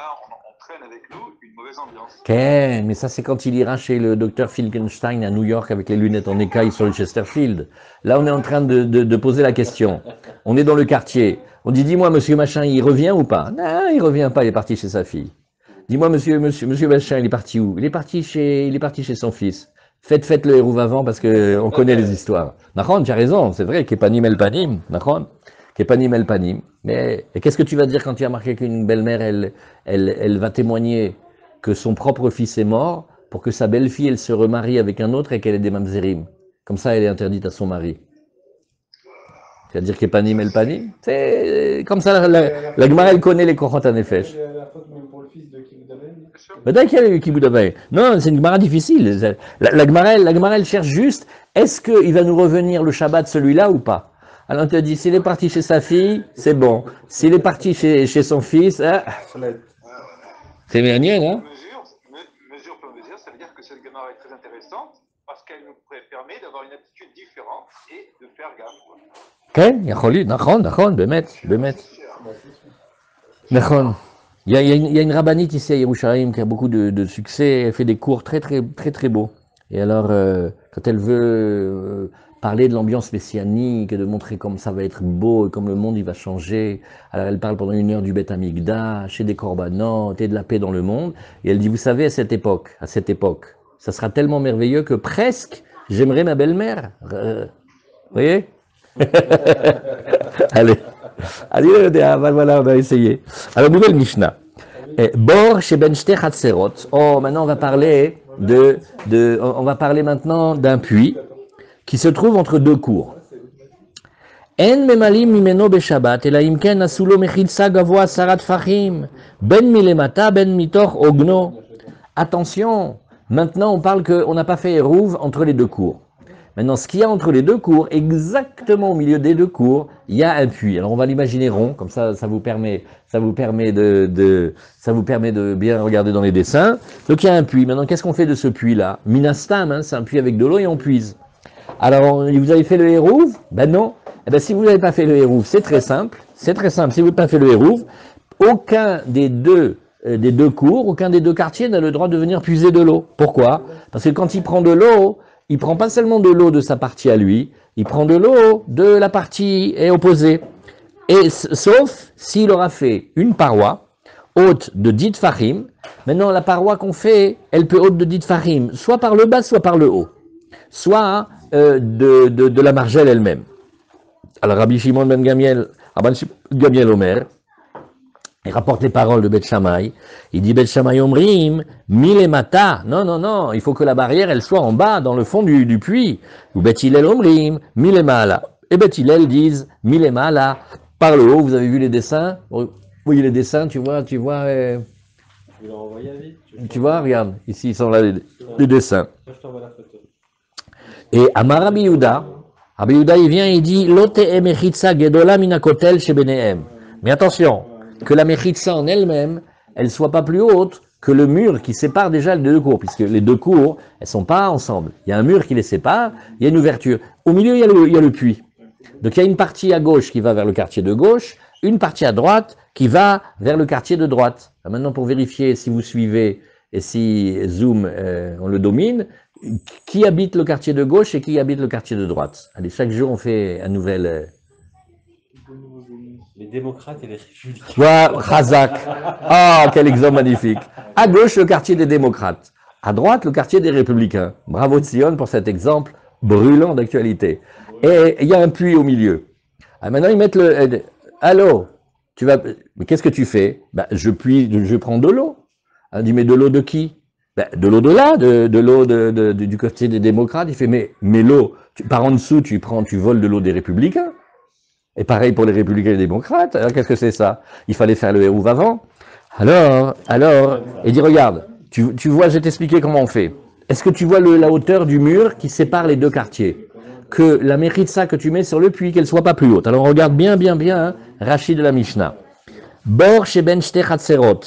traîne avec nous une mauvaise ambiance. Ken, mais ça c'est quand il ira chez le docteur Finkelstein à New York avec les lunettes en écaille sur le Chesterfield. Là on est en train de poser la question. On est dans le quartier. On dit, dis-moi monsieur machin, il revient ou pas? Non, il revient pas, il est parti chez sa fille. Dis-moi monsieur machin, il est parti où? Il est parti chez son fils. Faites le héros avant parce que on connaît les histoires. Nachon, tu as raison, c'est vrai, Kepanim el panim, Nachon, Kepanim el panim. Mais et qu'est-ce que tu vas dire quand tu as marqué qu'une belle-mère, elle va témoigner que son propre fils est mort pour que sa belle-fille, elle se remarie avec un autre et qu'elle ait des mamzerim. Comme ça, elle est interdite à son mari. C'est-à-dire Kepanim el panim. C'est comme ça, la Gemara, elle connaît les Kochot HaNefesh. La faute même pour le fils de Kibbutz Aven. Mais dès qu'il y a eu Kibbutz Aven. Non, c'est une Gemara difficile. La Gemara, elle cherche juste, est-ce qu'il va nous revenir le Shabbat celui-là ou pas? Alors on te dit, s'il est parti chez sa fille, c'est bon. S'il est parti chez son fils, c'est mérnienne, hein? Mesure pour mesure, ça veut dire que cette Gemara est très intéressante parce qu'elle nous permet d'avoir une attitude différente et de faire gaffe. כן, יכול להיות, נכון, באמת. נכון. Il y a une rabbinite ici à Yerushalayim qui a beaucoup de succès, elle fait des cours très beaux. Et alors, quand elle veut parler de l'ambiance messianique et de montrer comme ça va être beau et comme le monde il va changer, alors elle parle pendant 1 heure du Beth Amikdash et des korbanot et de la paix dans le monde. Et elle dit, vous savez, à cette époque, ça sera tellement merveilleux que presque j'aimerais ma belle-mère. Vous voyez? Allez, voilà, on va essayer. Alors, nouvelle Mishnah. Bor chez Ben Shte Chatzerot. Oh, maintenant on va parler maintenant d'un puits qui se trouve entre 2 cours. En memalim mimeno beshabbat, ela imken asulo mechilsa gavoa sarat fachim, ben milemata, ben mitoch ogno. Attention, maintenant on parle qu'on n'a pas fait Eruv entre les 2 cours. Maintenant, ce qu'il y a entre les 2 cours, exactement au milieu des 2 cours, il y a un puits. Alors, on va l'imaginer rond, comme ça vous permet de bien regarder dans les dessins. Donc, il y a un puits. Maintenant, qu'est-ce qu'on fait de ce puits-là? Minastam, hein, c'est un puits avec de l'eau et on puise. Alors, vous avez fait le hérouv? Ben non. Eh ben, si vous n'avez pas fait le hérouv, c'est très simple. C'est très simple. Si vous n'avez pas fait le hérouv, aucun des deux cours, aucun des deux quartiers n'a le droit de venir puiser de l'eau. Pourquoi? Parce que quand il prend de l'eau, il prend pas seulement de l'eau de sa partie à lui, il prend de l'eau de la partie opposée. Et sauf s'il aura fait une paroi haute de 10 tfachim. Maintenant, la paroi qu'on fait, elle peut haute de 10 tfachim, soit par le bas, soit par le haut, soit de la margelle elle-même. Alors Rabbi Shimon ben Gamiel, Gamiel Omer, il rapporte les paroles de Beth Shammai. Il dit Beth Shammai Omrim, milemata. Non, non, non, il faut que la barrière, elle soit en bas, dans le fond du puits. Ou Beth Hillel Omrim, milemala. Et Beth Hillel disent milemala, par le haut. Vous avez vu les dessins? Oui, les dessins, tu vois. Je vais l'envoyer à vite. Tu vois, regarde, ici, ils sont là, les dessins. Je t'envoie la photo. Et Amar Rabbi Yehuda, il vient et il dit Lote emechitsa gedola minakotel shebenehem. Mais attention, que la mechitsa en elle-même, elle soit pas plus haute que le mur qui sépare déjà les deux cours, puisque les deux cours, elles sont pas ensemble. Il y a un mur qui les sépare, il y a une ouverture. Au milieu, il y a le puits. Donc il y a une partie à gauche qui va vers le quartier de gauche, une partie à droite qui va vers le quartier de droite. Alors maintenant, pour vérifier si vous suivez et si Zoom, on le domine, qui habite le quartier de gauche et qui habite le quartier de droite? Allez, chaque jour, on fait un nouvel... Les démocrates et les républicains. Voilà, Khazak. Ah, quel exemple magnifique. À gauche, le quartier des démocrates. À droite, le quartier des républicains. Bravo Tzion pour cet exemple brûlant d'actualité. Et il y a un puits au milieu. Ah, maintenant, ils mettent le... Allô, tu vas... Mais qu'est-ce que tu fais? Ben, je prends de l'eau. On dit, mais de l'eau de qui? Ben, de l'eau de là, de l'eau du côté des démocrates. Il fait, mais l'eau, par en dessous, tu voles de l'eau des républicains. Et pareil pour les républicains et les démocrates. Alors, qu'est-ce que c'est ça? Il fallait faire le hérouv avant. Alors, et dis, regarde, tu vois, je vais t'expliquer comment on fait. Est-ce que tu vois la hauteur du mur qui sépare les deux quartiers? Que la méritza que tu mets sur le puits, qu'elle soit pas plus haute. Alors, on regarde bien, hein, Rachid de la Mishnah. Bor sheben shte chatzerot.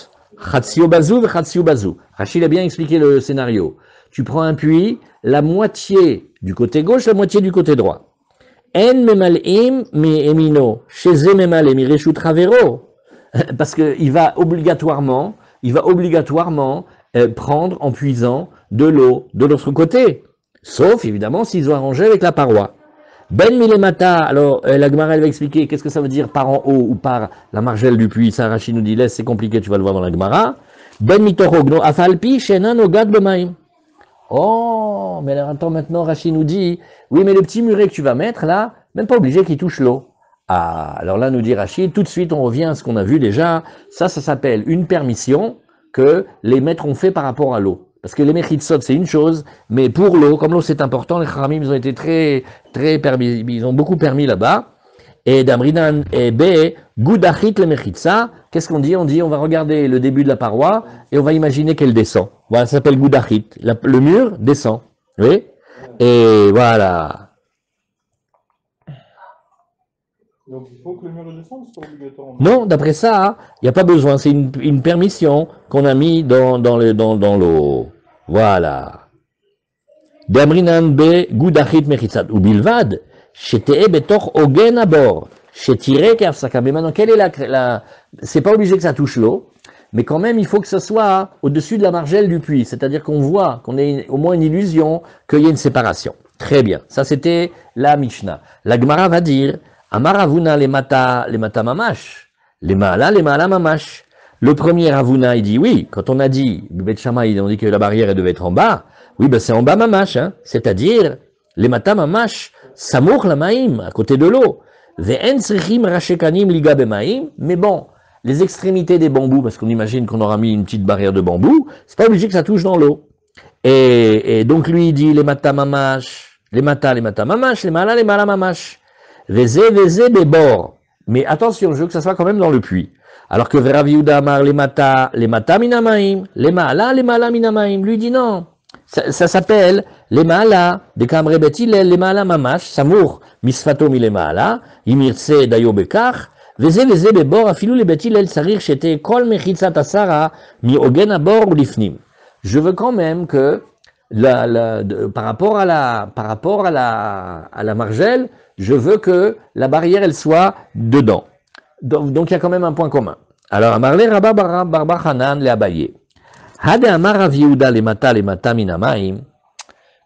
Chatzio bazou ve chatzio bazou. Rachid a bien expliqué le scénario. Tu prends un puits, la moitié du côté gauche, la moitié du côté droit. En memal'im mi emino, chez memal'im mi reshut travero. Parce qu'il va obligatoirement prendre en puisant de l'eau de l'autre côté. Sauf, évidemment, s'ils ont arrangé avec la paroi. Ben milemata, alors la Gemara elle va expliquer qu'est-ce que ça veut dire par en haut ou par la margelle du puits. Ça, Rachid nous dit, laisse, c'est compliqué, tu vas le voir dans la Gemara. Ben mitorogno afalpi shenan ogad b'maim. Oh, mais alors attends, maintenant Rachid nous dit, oui, mais le petit muret que tu vas mettre là, même pas obligé qu'il touche l'eau. Ah, alors là nous dit Rachid, tout de suite on revient à ce qu'on a vu déjà, ça s'appelle une permission que les maîtres ont fait par rapport à l'eau. Parce que les mechitsot c'est une chose, mais pour l'eau, comme l'eau c'est important, les Kharamim ils ont été très permis, ils ont beaucoup permis là-bas. Et d'Amrinan et B, Goudachit le mechitsa, qu'est-ce qu'on dit? On dit on va regarder le début de la paroi et on va imaginer qu'elle descend. Voilà, ça s'appelle Goudachit. Le mur descend. Oui? Et voilà. Donc il faut que le mur descende, c'est obligatoire. Non, d'après ça, il n'y a pas besoin. C'est une permission qu'on a mis dans l'eau. Voilà. D'Amrinan B, Goudachit mechitsat. Ou bilvad. Chetee betor ogen abor. Chetire kafsaka. Mais maintenant, quelle est c'est pas obligé que ça touche l'eau, mais quand même, il faut que ce soit au-dessus de la margelle du puits. C'est-à-dire qu'on voit, qu'on ait au moins une illusion qu'il y ait une séparation. Très bien. Ça, c'était la Mishnah. La Gemara va dire, Amaravuna les mata mamash. Les maala mamash. Le premier Ravuna, il dit oui. Quand on a dit, Beth Shammai, on dit que la barrière, elle devait être en bas. Oui, ben, c'est en bas mamash, hein. C'est-à-dire, les mata mamash. Samour la maïm, à côté de l'eau. Mais bon, les extrémités des bambous, parce qu'on imagine qu'on aura mis une petite barrière de bambou, c'est pas obligé que ça touche dans l'eau. Et donc lui il dit les mata mamash, les mata mamash, les mala mamash. Veze des bords. Mais attention, je veux que ça soit quand même dans le puits. Alors que Rav Yehuda Amar les mata minamaim, les mala minamaim, lui dit non. Ça s'appelle les maala, des kamre betilel, les maala mamash, samour, misfato mi les maala, imirse dayo bekach, veze bebor, afilou les betilel, sarir chete, kol mechitzat asara, mi ogen abor ou lifnim. Je veux quand même que par rapport à la margelle, je veux que la barrière, elle soit dedans. Donc, il y a quand même un point commun. Alors, Amarle Rabba Barba Hanan le Abaye. Hade Amar Rav Yehuda le mata minamaim.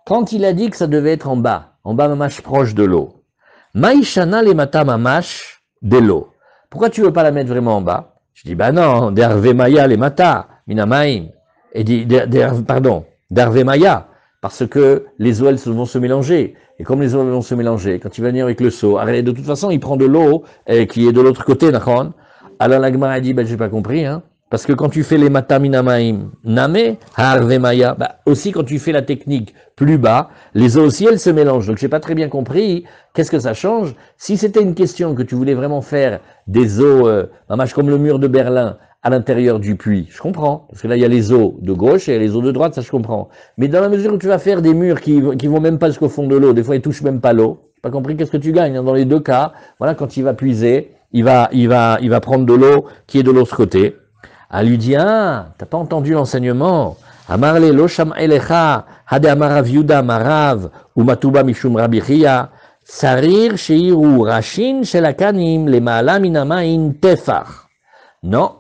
Quand il a dit que ça devait être en bas mamash proche de l'eau. Maïshana le mata mamash de l'eau. Pourquoi tu veux pas la mettre vraiment en bas? Je dis, bah non, d'Arve Maya le mata minamaim. Et dit, d'Arve Maya. Parce que les eaux, elles vont se mélanger. Et comme les eaux vont se mélanger, quand il va venir avec le seau, de toute façon, il prend de l'eau qui est de l'autre côté, d'accord? Alors la Gemara a dit, ben j'ai pas compris, hein. Parce que quand tu fais les mataminamaim name, harve maya, aussi quand tu fais la technique plus bas, les eaux aussi elles se mélangent. Donc j'ai pas très bien compris, qu'est-ce que ça change? Si c'était une question que tu voulais vraiment faire des eaux, comme le mur de Berlin, à l'intérieur du puits, je comprends. Parce que là il y a les eaux de gauche et les eaux de droite, ça je comprends. Mais dans la mesure où tu vas faire des murs qui vont même pas jusqu'au fond de l'eau, des fois ils touchent même pas l'eau, j'ai pas compris qu'est-ce que tu gagnes, hein, dans les deux cas. Voilà, quand il va puiser, il va prendre de l'eau qui est de l'autre côté. Elle lui dit, ah, t'as pas entendu l'enseignement. Amarle lo sham elecha, hade amarav yuda marav, ou matuba mishum rabichia, sarir sheiru rashin shelakanim, le ma'ala minamain tefar. Non,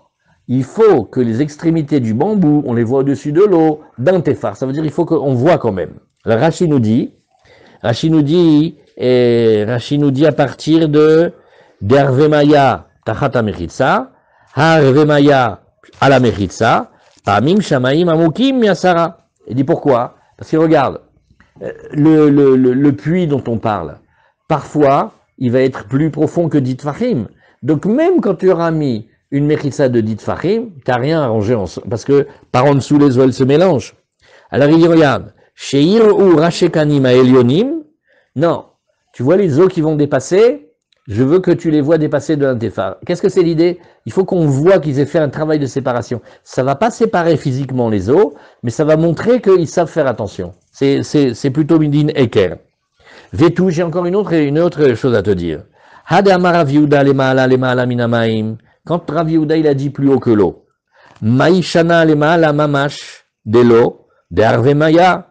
il faut que les extrémités du bambou, on les voit au-dessus de l'eau, d'un tefar. Ça veut dire il faut qu'on voit quand même. Rashi nous dit à partir de d'Arvemaya tachata mechitsa, Harvemaya à la mechitsa, Pamim Shamaim Amukim Yasara. Il dit pourquoi? Parce que regarde, le puits dont on parle, parfois, il va être plus profond que Ditfachim. Donc même quand tu auras mis une mechitsa de Ditfachim, tu n'as rien arrangé parce que par en dessous les eaux elles se mélangent. Alors il dit regarde, Sheir ou Rashekanim Elionim, non, tu vois les eaux qui vont dépasser, je veux que tu les vois dépasser de un tefar. Qu'est-ce que c'est l'idée? Il faut qu'on voit qu'ils aient fait un travail de séparation. Ça va pas séparer physiquement les eaux, mais ça va montrer qu'ils savent faire attention. C'est plutôt midin eker. Vetou, j'ai encore une autre chose à te dire. Hade amar Rav Yehuda le ma'ala minamaim. Quand Rav Yehuda il a dit plus haut que l'eau. Maïshana le ma'ala mamash de l'eau, de Harve Maya.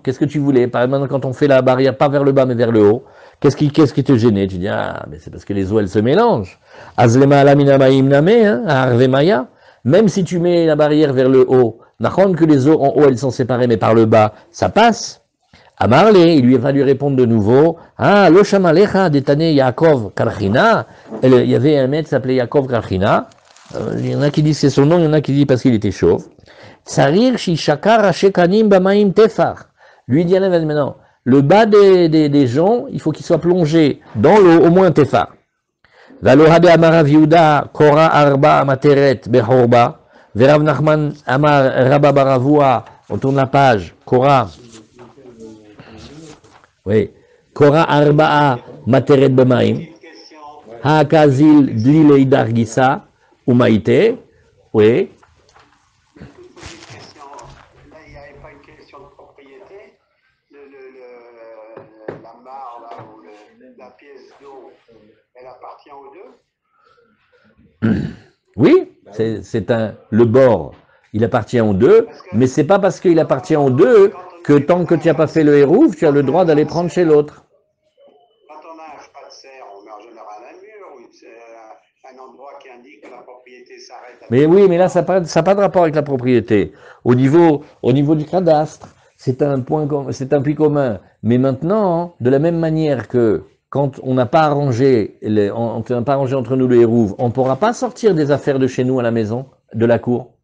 Qu'est-ce que tu voulais? Par exemple, quand on fait la barrière, pas vers le bas, mais vers le haut, qu'est-ce qui te gênait? Tu dis, ah, mais c'est parce que les eaux, elles se mélangent. Azlema alamina ma'im name, Harve Maya. Même si tu mets la barrière vers le haut, que les eaux en haut, elles sont séparées, mais par le bas, ça passe. Amarle, il lui va lui répondre de nouveau, ah, lo shamalecha detane Yaakov Karchina. Il y avait un maître qui s'appelait Yaakov Karchina. Il y en a qui disent c'est son nom, il y en a qui disent parce qu'il était chauve. Sarir shishakar ashekanim bamaim tefar. Lui dit maintenant, le bas des gens, il faut qu'il soit plongé dans l'eau, au moins tefar. Valohade amar Rav Yehuda kora arba materet behorba. Verav Nachman amar Rabba Baravua, on tourne la page, kora. Oui, kora arba materet bemaim. Haakazil dlile idargisa umaite. Oui. La pièce d'eau, elle appartient aux deux? Oui, le bord, il appartient aux deux, mais c'est pas parce qu'il appartient aux deux que tant que tu n'as pas fait le hérouf, tu as le droit d'aller prendre chez l'autre. Quand on a un chemin de serre, on met en général un mur, c'est un endroit qui indique que la propriété s'arrête. Mais oui, mais là, ça n'a pas de rapport avec la propriété. Au niveau du cadastre, c'est un puits commun. Mais maintenant, de la même manière que quand on n'a pas arrangé, entre nous le hérouve, on ne pourra pas sortir des affaires de chez nous à la maison, de la cour.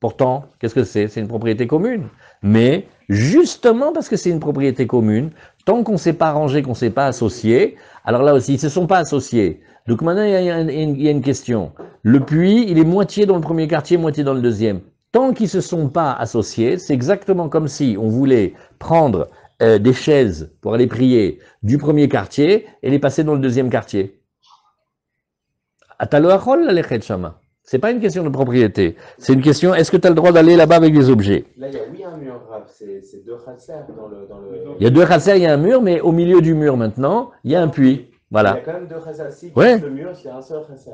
Pourtant, qu'est-ce que c'est? C'est une propriété commune. Mais justement parce que c'est une propriété commune, tant qu'on ne s'est pas arrangé, qu'on ne s'est pas associé, alors là aussi, ils ne se sont pas associés. Donc maintenant, il y a une question. Le puits, il est moitié dans le premier quartier, moitié dans le deuxième. Tant qu'ils ne se sont pas associés, c'est exactement comme si on voulait prendre des chaises pour aller prier du premier quartier et les passer dans le deuxième quartier. C'est pas une question de propriété. C'est une question, est-ce que tu as le droit d'aller là-bas avec des objets? Là, il y a oui un mur, c'est deux chasser dans le... Il y a deux chasser, il y a un mur, mais au milieu du mur maintenant, il y a un puits. Voilà. Il y a quand même deux chasser. Si ouais. Le mur, il y a un seul chasser.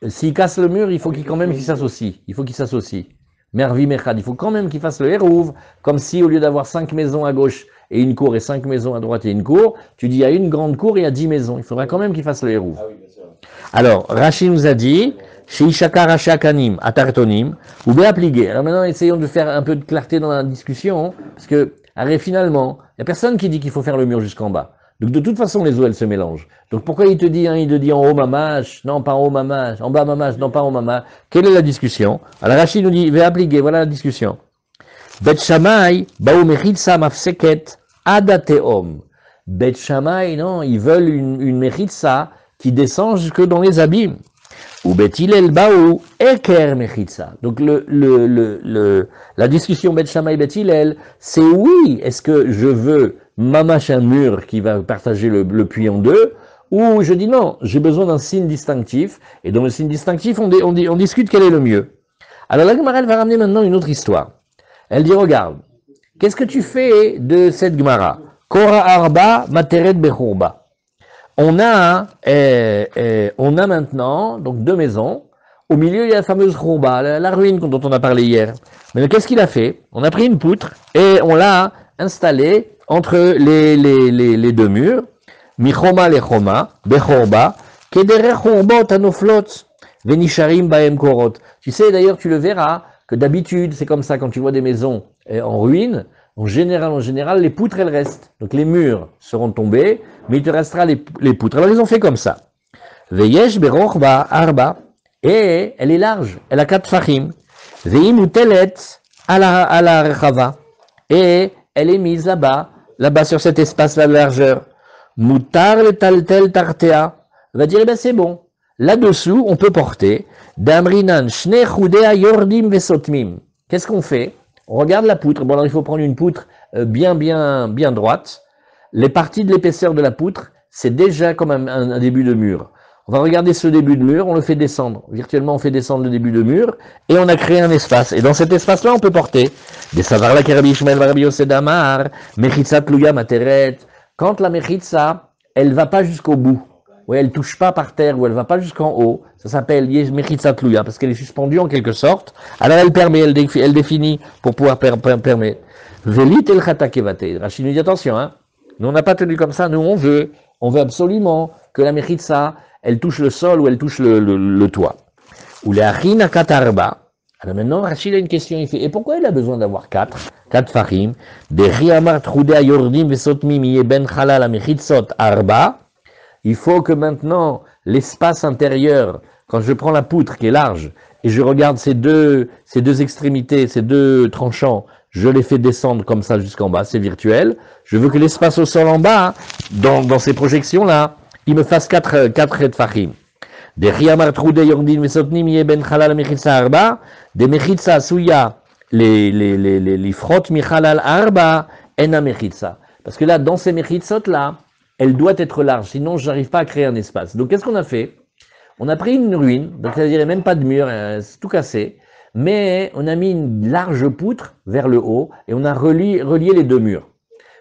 S'il casse le mur, il faut quand même qu'il s'associe. Il faut qu'il s'associe. Mervi Mechad. Il faut quand même qu'il fasse le Hérouv, comme si au lieu d'avoir 5 maisons à gauche et une cour, et 5 maisons à droite et une cour, tu dis il y a une grande cour et il y a 10 maisons. Il faudra quand même qu'il fasse le Hérouv. Ah oui, bien sûr. Alors, Rashi nous a dit, chez Ishaka Rashakanim, Atartonim, ou Béapligé. Alors maintenant, essayons de faire un peu de clarté dans la discussion, parce que, finalement, il n'y a personne qui dit qu'il faut faire le mur jusqu'en bas. Donc de toute façon, les eaux, elles se mélangent. Donc pourquoi il te dit en haut mamash, non pas en haut mamash, en bas mamash, non pas en haut mamash. Quelle est la discussion? Alors Rashi nous dit, Béapligé, voilà la discussion. Bet Shammai, Baou Mechitsa Mafseket, Adateom. Bet Shammai, non, ils veulent une Mechitsa qui descend jusque dans les abîmes. Ou Bet Hillel Baou, Eker Mechitsa. Donc la discussion Bet Shammai Bet Hillel, c'est oui, est-ce que je veux mamash un mur qui va partager le puits en deux, ou je dis non, j'ai besoin d'un signe distinctif, et dans le signe distinctif, on discute quel est le mieux. Alors la Gemara, elle va ramener maintenant une autre histoire. Elle dit, regarde, qu'est-ce que tu fais de cette Gemara? Kora Arba Materet Bechurba. On a maintenant donc 2 maisons. Au milieu, il y a la fameuse Khurba, la ruine dont on a parlé hier. Mais qu'est-ce qu'il a fait? On a pris une poutre et on l'a installée entre les 2 murs. Michoma lechoma, Bechurba, Kedere Khurbot Anoflot, Venisharim Baem Korot. Tu sais, d'ailleurs, tu le verras, que d'habitude, c'est comme ça, quand tu vois des maisons en ruine, en général, les poutres, elles restent. Donc les murs seront tombés, mais il te restera les poutres. Alors ils ont fait comme ça. Veyesh berochba arba, et elle est large, elle a 4 fachim. Veimutelet à la rechava, et elle est mise là-bas sur cet espace-là de largeur. Mutar le taltel tartea, va dire, eh ben c'est bon. Là-dessous, on peut porter Damrinan shne chudea yordim vesotmim. Qu'est-ce qu'on fait? On regarde la poutre. Bon, alors il faut prendre une poutre bien droite. Les parties de l'épaisseur de la poutre, c'est déjà comme un début de mur. On va regarder ce début de mur, on le fait descendre. Virtuellement, on fait descendre le début de mur et on a créé un espace. Et dans cet espace-là, on peut porter des savarla kerabi ishmael varabi yosedamar, mechitza tluya materet. Quand la mechitza, elle va pas jusqu'au bout. Oui, elle touche pas par terre, ou elle va pas jusqu'en haut, ça s'appelle Mechitza Tluya, parce qu'elle est suspendue en quelque sorte. Alors elle permet, elle définit pour pouvoir permettre. Velit el Khatakevate. Rachid nous dit attention, hein. Nous on n'a pas tenu comme ça, nous on veut absolument que la Mechitza, elle touche le sol ou elle touche le toit. Ou les Achina Katarba. Alors maintenant, Rachid a une question, il fait, et pourquoi il a besoin d'avoir 4 fachim? Des Riamar Trudea Yordim Vesotmim Yeben Chalal Amechitzot Arba. Il faut que maintenant, l'espace intérieur, quand je prends la poutre qui est large, et je regarde ces deux extrémités, ces 2 tranchants, je les fais descendre comme ça jusqu'en bas, c'est virtuel. Je veux que l'espace au sol en bas, dans ces projections-là, il me fasse 4 fachim. Des Riamar Trude Yordin Vesotnim Yeben Chalal Mechitza Arba, des Mechitza Suya, les frottes Michalal Arba, Ena Mechitza. Parce que là, dans ces Mechitzot-là, elle doit être large, sinon je n'arrive pas à créer un espace. Donc qu'est-ce qu'on a fait? On a pris une ruine, donc c'est-à-dire même pas de mur, c'est tout cassé, mais on a mis une large poutre vers le haut et on a relié les 2 murs.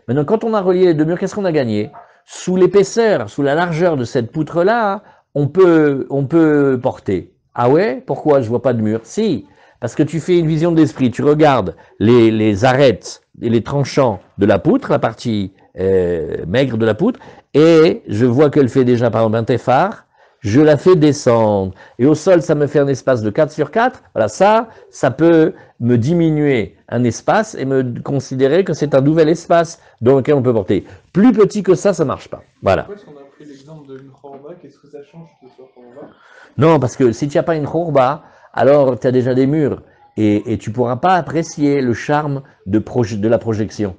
Maintenant, quand on a relié les 2 murs, qu'est-ce qu'on a gagné? Sous l'épaisseur, sous la largeur de cette poutre-là, on peut porter. Ah ouais? Pourquoi je vois pas de mur? Si, parce que tu fais une vision de l'esprit, tu regardes les arêtes et les tranchants de la poutre, la partie maigre de la poutre, et je vois qu'elle fait déjà par exemple un téphar, je la fais descendre, et au sol ça me fait un espace de 4 sur 4, voilà, ça peut me diminuer un espace et me considérer que c'est un nouvel espace dans lequel on peut porter. Plus petit que ça marche pas, voilà. Pourquoi est-ce qu'on a pris l'exemple de une khorba? Qu'est-ce que ça change que ce soit khorba? Non, parce que si tu n'as pas une khorba, alors tu as déjà des murs, et tu pourras pas apprécier le charme de la projection.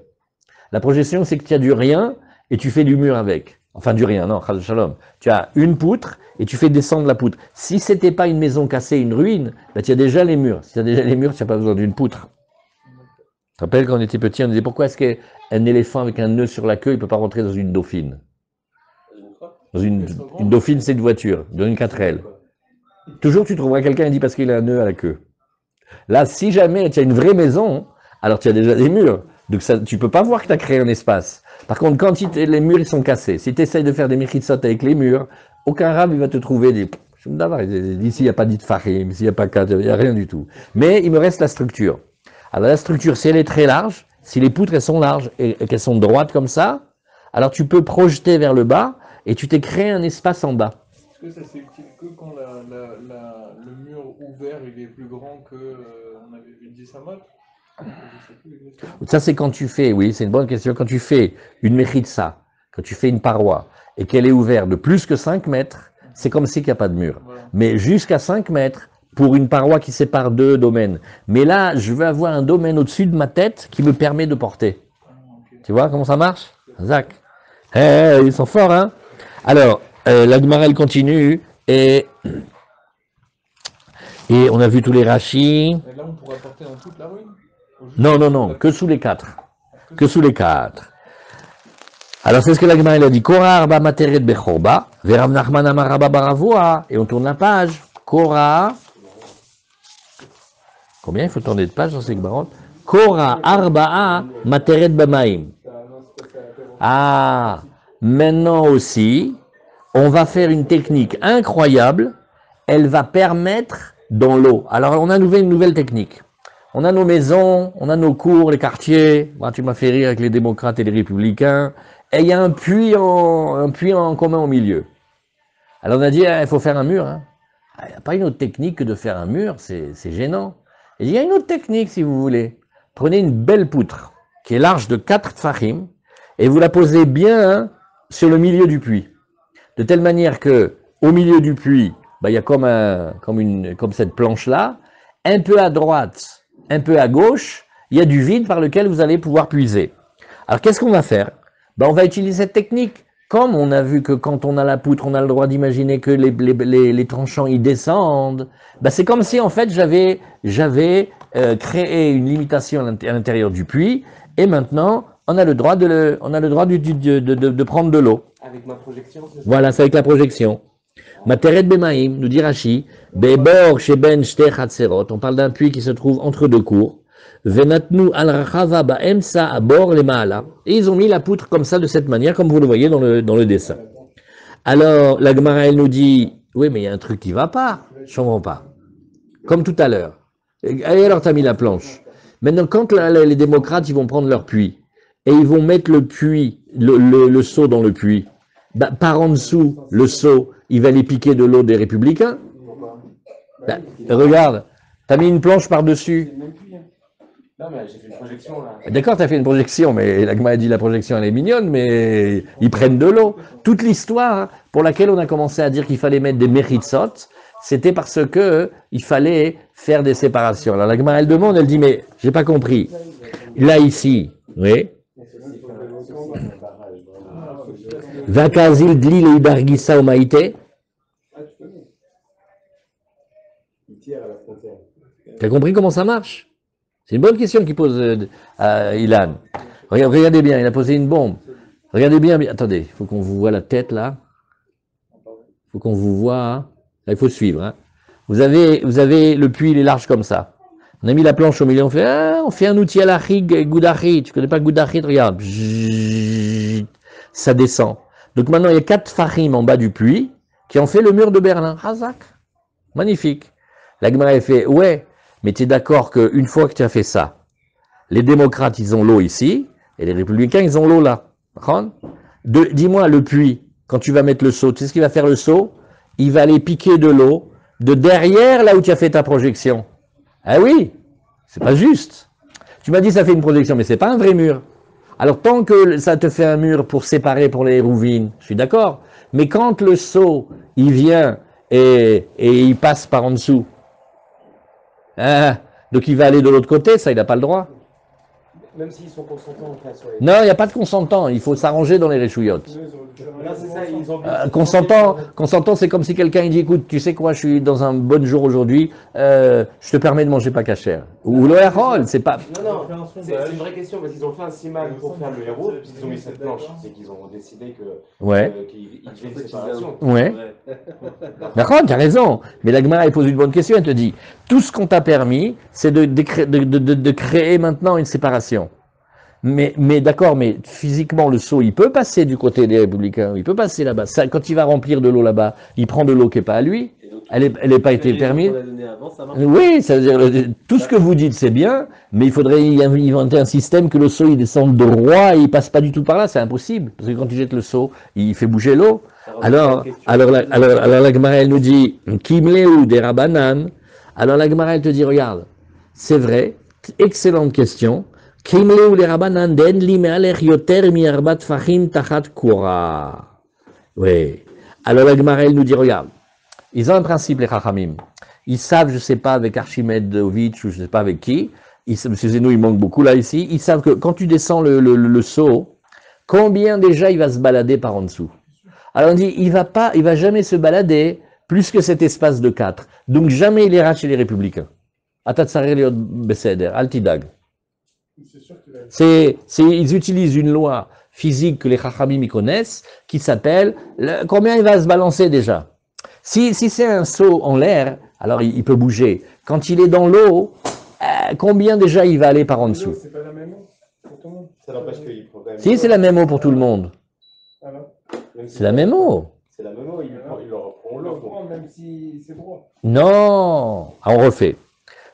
La projection, c'est que tu as du rien et tu fais du mur avec. Enfin, du rien, non, chas shalom. Tu as une poutre et tu fais descendre la poutre. Si c'était pas une maison cassée, une ruine, bah, tu as déjà les murs. Si tu as déjà les murs, tu n'as pas besoin d'une poutre. Tu te rappelles quand on était petit, on disait pourquoi est-ce qu'un éléphant avec un nœud sur la queue, il ne peut pas rentrer dans une dauphine? Dans une dauphine, c'est une voiture, dans une 4L. Toujours, tu trouveras quelqu'un qui dit parce qu'il a un nœud à la queue. Là, si jamais tu as une vraie maison, alors tu as déjà des murs. Donc ça, tu peux pas voir que tu as créé un espace. Par contre, quand les murs ils sont cassés, si tu essayes de faire des mechitzot avec les murs, aucun rab il va te trouver des Ici, il n'y a pas dit de Fahim, ici, il n'y a pas quatre, il n'y a rien du tout. Mais il me reste la structure. Alors la structure, si elle est très large, si les poutres elles sont larges et qu'elles sont droites comme ça, alors tu peux projeter vers le bas et tu t'es créé un espace en bas. Est-ce que ça c'est utile que quand le mur ouvert il est plus grand que on avait vu 10 mètres? Je sais plus exactement. Ça c'est quand tu fais, oui, c'est une bonne question, quand tu fais une mechitsa, quand tu fais une paroi et qu'elle est ouverte de plus que 5 mètres, c'est comme si il n'y a pas de mur. Voilà. Mais jusqu'à 5 mètres, pour une paroi qui sépare deux domaines. Mais là, je veux avoir un domaine au-dessus de ma tête qui me permet de porter. Ok. Tu vois comment ça marche, Zach? Ils sont forts, hein? Alors, la Gemara, elle continue, et on a vu tous les rachis. Et là on pourra porter dans toute la ruine? Ou juste Non, non, non, que sous les 4. Que sous les 4. Alors, c'est ce que la Gemara, elle a dit. Korah arba materet bechorba, verav nachman amar rabba baravoa. Et on tourne la page. Korah. Combien il faut tourner de page dans ces Gemarot? Korah arba'a materet bamaim. Ah, maintenant aussi, on va faire une technique incroyable. Elle va permettre dans l'eau. Alors, on a une nouvelle technique. On a nos maisons, on a nos cours, les quartiers. Moi, tu m'as fait rire avec les démocrates et les républicains. Et il y a un puits en commun au milieu. Alors, on a dit, il faut faire un mur. Hein. Il n'y a pas une autre technique que de faire un mur, c'est gênant. Et il y a une autre technique, si vous voulez. Prenez une belle poutre qui est large de 4 tfachim et vous la posez bien sur le milieu du puits. De telle manière que au milieu du puits, il y a comme cette planche-là, un peu à droite, un peu à gauche, il y a du vide par lequel vous allez pouvoir puiser. Alors qu'est-ce qu'on va faire? On va utiliser cette technique. Comme on a vu que quand on a la poutre, on a le droit d'imaginer que les tranchants y descendent, c'est comme si en fait j'avais créé une limitation à l'intérieur du puits, et maintenant on a le droit de prendre de l'eau. Avec ma projection, c'est ça? Voilà, c'est avec la projection. Materet bemaim, nous dit Rashi, bebor sheben shte chatzerot, on parle d'un puits qui se trouve entre deux cours. Venatnu al rachava ba'emsa abor le ma'ala. Et ils ont mis la poutre comme ça, de cette manière, comme vous le voyez dans le dessin. Alors, la Gemara, elle nous dit, oui, mais il y a un truc qui va pas. Je comprends pas. Comme tout à l'heure. Et alors, tu as mis la planche. Maintenant, quand les démocrates, ils vont prendre leur puits, et ils vont mettre le puits, le seau dans le puits, par en dessous, le seau, il va les piquer de l'eau des républicains. Regarde, tu as mis une planche par-dessus. Non, mais j'ai fait une projection là. D'accord, tu as fait une projection, mais la Gemara a dit la projection elle est mignonne, mais ils prennent de l'eau. Toute l'histoire pour laquelle on a commencé à dire qu'il fallait mettre des mechitsot, c'était parce que il fallait faire des séparations. Alors la Gemara elle demande, elle dit mais j'ai pas compris. Là ici, oui. Vakazil dli le ibargisa o maïté. Tu as compris comment ça marche? C'est une bonne question qu'il pose Ilan. Regardez bien, il a posé une bombe. Regardez bien, attendez, il faut qu'on vous voit la tête là. Il faut qu'on vous voit. Hein. Là, il faut suivre. Hein. Vous avez le puits, il est large comme ça. On a mis la planche au milieu, on fait un outil à la rig, Goudachi. Tu connais pas Goudachi? Regarde. Ça descend. Donc maintenant, il y a 4 fachim en bas du puits qui ont fait le mur de Berlin. Razak. Magnifique. La Gemara a fait, ouais. Mais tu es d'accord qu'une fois que tu as fait ça, les démocrates, ils ont l'eau ici, et les républicains, ils ont l'eau là. Dis-moi, le puits, quand tu vas mettre le seau, tu sais ce qu'il va faire le seau? Il va aller piquer de l'eau de derrière là où tu as fait ta projection. Ah oui, c'est pas juste. Tu m'as dit ça fait une projection, mais c'est pas un vrai mur. Alors tant que ça te fait un mur pour séparer pour les rouvines, je suis d'accord. Mais quand le seau, il vient et il passe par en dessous, donc il va aller de l'autre côté, ça il n'a pas le droit. Même s'ils sont consentants en fait sur les... Non, il n'y a pas de consentant, il faut s'arranger dans les réchouillottes. Là, c'est ça, ils ont... Consentant, c'est comme si quelqu'un il dit écoute, tu sais quoi, je suis dans un bon jour aujourd'hui, je te permets de manger pas cachère. Ou le hérol, c'est pas. Non, c'est une vraie question parce qu'ils ont fait un siman pour faire le héros, puisqu'ils ont mis cette planche, c'est qu'ils ont décidé que qu'il y avait une séparation. Ouais. D'accord, tu as raison. Mais la Gemara elle pose une bonne question, elle te dit tout ce qu'on t'a permis, c'est de créer maintenant une séparation. Mais d'accord, mais physiquement, le seau, il peut passer du côté des républicains, il peut passer là-bas. Quand il va remplir de l'eau là-bas, il prend de l'eau qui n'est pas à lui, elle n'est pas été permise. Oui, ça veut dire, tout ce que vous dites, c'est bien, mais il faudrait inventer un système que le seau, il descende droit et il passe pas du tout par là, c'est impossible. Parce que quand tu jettes le seau, il fait bouger l'eau. Alors la Gemara, elle nous dit, Kimleu des Rabanan. Alors la Gemara, elle te dit, regarde, c'est vrai, excellente question. Kimleu les Rabanan, den li me'alech yoter mi arbat fachim tachat kura. Oui. Alors la Gemara, elle nous dit, regarde, ils ont un principe, les Chachamim. Ils savent, je sais pas, avec Archimedovitch ou je sais pas avec qui, M. Zeno, il manque beaucoup là, ici, ils savent que quand tu descends le seau, combien déjà il va se balader par en dessous. Alors on dit, il va jamais se balader plus que cet espace de 4. Donc jamais il ira chez les Républicains. Atatsareliot Beseder, Altidag. Ils utilisent une loi physique que les Chachamim y connaissent, qui s'appelle, combien il va se balancer déjà. Si c'est un seau en l'air, alors il peut bouger. Quand il est dans l'eau, combien déjà il va aller par en dessous? C'est pas la même eau pour tout le monde. Ça n'empêche qu'il prend quand même. Si, c'est la même eau pour tout le monde. C'est la même eau. C'est la même eau, il leur prend l'eau. Même si c'est droit. Non, on refait.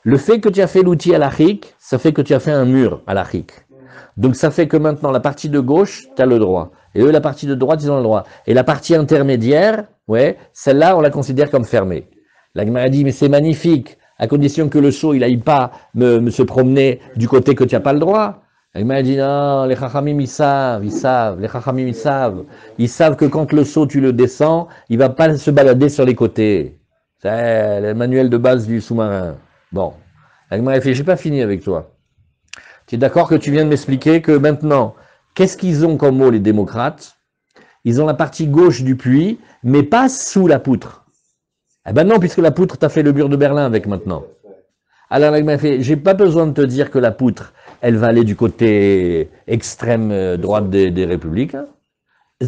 Le fait que tu as fait l'outil à l'achik, ça fait que tu as fait un mur à l'achik. Donc ça fait que maintenant, la partie de gauche, tu as le droit. Et eux, la partie de droite, ils ont le droit. Et la partie intermédiaire, ouais, celle-là, on la considère comme fermée. La Gemara dit, mais c'est magnifique, à condition que le seau, il n'aille pas se promener du côté que tu n'as pas le droit. La Gemara dit, non, les Chachamim, ils savent, les Chachamim, ils savent. Ils savent que quand le seau, tu le descends, il ne va pas se balader sur les côtés. C'est le manuel de base du sous-marin. Bon. La Gemara fait, j'ai pas fini avec toi. Tu es d'accord que tu viens de m'expliquer que maintenant, qu'est-ce qu'ils ont comme mot, les démocrates? Ils ont la partie gauche du puits, mais pas sous la poutre. Eh ben non, puisque la poutre, t'as fait le mur de Berlin avec maintenant. Alors, la Gemara fait, j'ai pas besoin de te dire que la poutre, elle va aller du côté extrême droite des Républicains.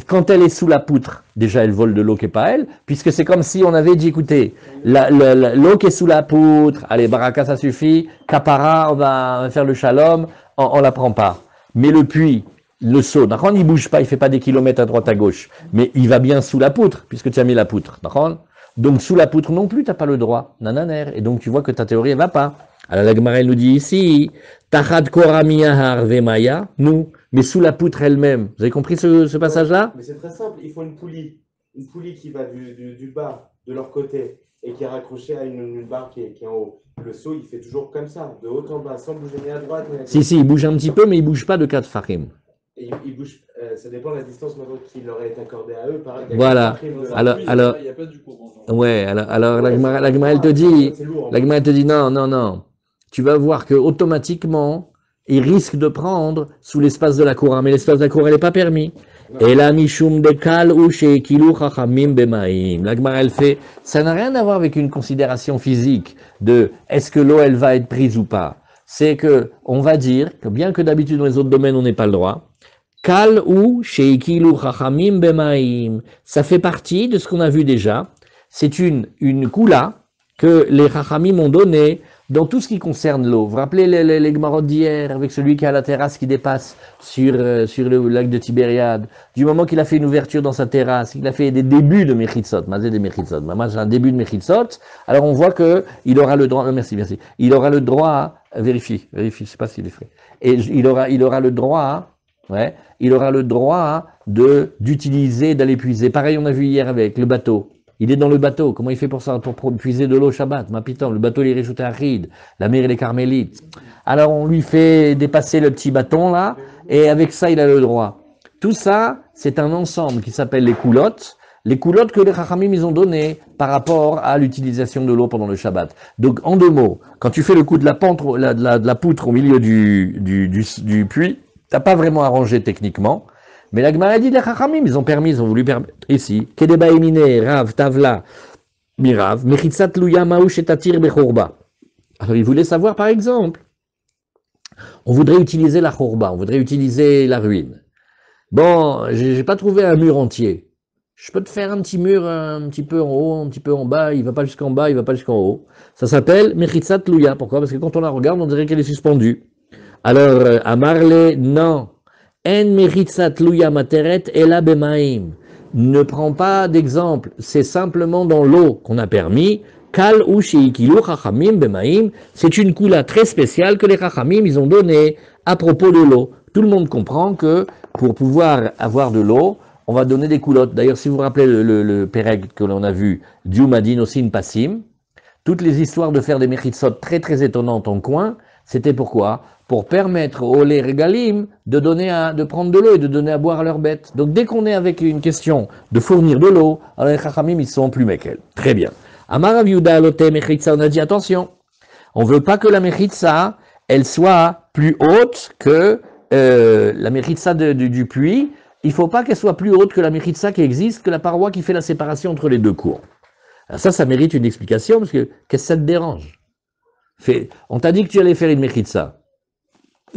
Quand elle est sous la poutre, déjà elle vole de l'eau qui n'est pas elle, puisque c'est comme si on avait dit, écoutez, l'eau qui est sous la poutre, allez, baraka ça suffit, kapara, on va faire le shalom, on la prend pas. Mais le puits, le seau, d'accord, il ne bouge pas, il ne fait pas des kilomètres à droite à gauche, mais il va bien sous la poutre, puisque tu as mis la poutre, d'accord. Donc sous la poutre non plus, tu n'as pas le droit, nananer, et donc tu vois que ta théorie, elle ne va pas. Alors la Gemara, elle nous dit ici, Tachad Koramiyahar Vemaya, nous, mais sous la poutre elle-même. Vous avez compris ce passage-là? Mais c'est très simple, il faut une poulie qui va du bas, de leur côté, et qui est raccrochée à une barre qui est en haut. Le seau, il fait toujours comme ça, de haut en bas, sans bouger ni à droite ni à gauche. Si, il bouge un petit peu, mais il ne bouge pas de 4 farim. Et il bouge, ça dépend de la distance maintenant qui leur est accordée à eux. Pareil, voilà. Alors, il n'y a pas du courant. Ouais, alors la Gemara, elle te dit, non. Tu vas voir que automatiquement, il risque de prendre sous l'espace de la cour, mais l'espace de la cour, elle n'est pas permis. Et la mishum de kal ou chez kilu chachamim bemaim. La Gemara, elle fait, ça n'a rien à voir avec une considération physique de est-ce que l'eau, elle va être prise ou pas. C'est que, on va dire que bien que d'habitude dans les autres domaines, on n'ait pas le droit, kal ou chez kilu chachamim bemaim. Ça fait partie de ce qu'on a vu déjà. C'est une kula que les chachamim ont donnée dans tout ce qui concerne l'eau. Vous vous rappelez les Gemarot d'hier, avec celui qui a la terrasse qui dépasse sur le lac de Tibériade, du moment qu'il a fait une ouverture dans sa terrasse, qu'il a fait des débuts de Mechitzot, moi j'ai un début de Mechitzot, alors on voit que il aura le droit, merci, il aura le droit, vérifie, je sais pas s'il est frais, et il aura le droit, d'utiliser, d'aller puiser. Pareil, on a vu hier avec le bateau. Il est dans le bateau. Comment il fait pour ça, pour puiser de l'eau Shabbat? Ma piton, le bateau, il est rajouté à Ride. La mer, elle est carmélite. Alors, on lui fait dépasser le petit bâton, là, et avec ça, il a le droit. Tout ça, c'est un ensemble qui s'appelle les coulottes. Les coulottes que les Chachamim, ils ont données par rapport à l'utilisation de l'eau pendant le Shabbat. Donc, en 2 mots, quand tu fais le coup de la poutre au milieu du puits, t'as pas vraiment arrangé techniquement. Mais la Gemara dit les Chachamim, ils ont voulu permettre ici. Kedeba emine, Rav, Tavla, Mirav, Mechitzat Luya Maouch et Tatir Bechorba. Alors ils voulaient savoir par exemple, on voudrait utiliser la Chorba, on voudrait utiliser la ruine. Bon, j'ai pas trouvé un mur entier. Je peux te faire un petit mur un petit peu en haut, un petit peu en bas, il va pas jusqu'en bas, il va pas jusqu'en haut. Ça s'appelle Mechitzat Luya. Pourquoi? Parce que quand on la regarde, on dirait qu'elle est suspendue. Alors, Amarle, non. En mechitsa tluya materet ela bemaim. Ne prends pas d'exemple, c'est simplement dans l'eau qu'on a permis. Kal ou sheikilu chachamim bemaim. C'est une coula très spéciale que les chachamim ils ont donnée à propos de l'eau. Tout le monde comprend que pour pouvoir avoir de l'eau, on va donner des coulottes. D'ailleurs, si vous vous rappelez le Péreg que l'on a vu, Dioumadin Osin Passim, toutes les histoires de faire des mechitsot très très étonnantes en coin, c'était pourquoi? Pour permettre aux les régalim de prendre de l'eau et de donner à boire à leurs bêtes. Donc dès qu'on est avec une question de fournir de l'eau, alors les chachamim ils sont plus mekel. Très bien. Amar Rav Yehuda alote mechitsa, on a dit attention, on veut pas que la mechitsa elle soit plus haute que la mechitsa du puits. Il faut pas qu'elle soit plus haute que la mechitsa qui existe, que la paroi qui fait la séparation entre les deux cours. Alors ça mérite une explication parce que qu'est-ce que ça te dérange? On t'a dit que tu allais faire une mechitsa.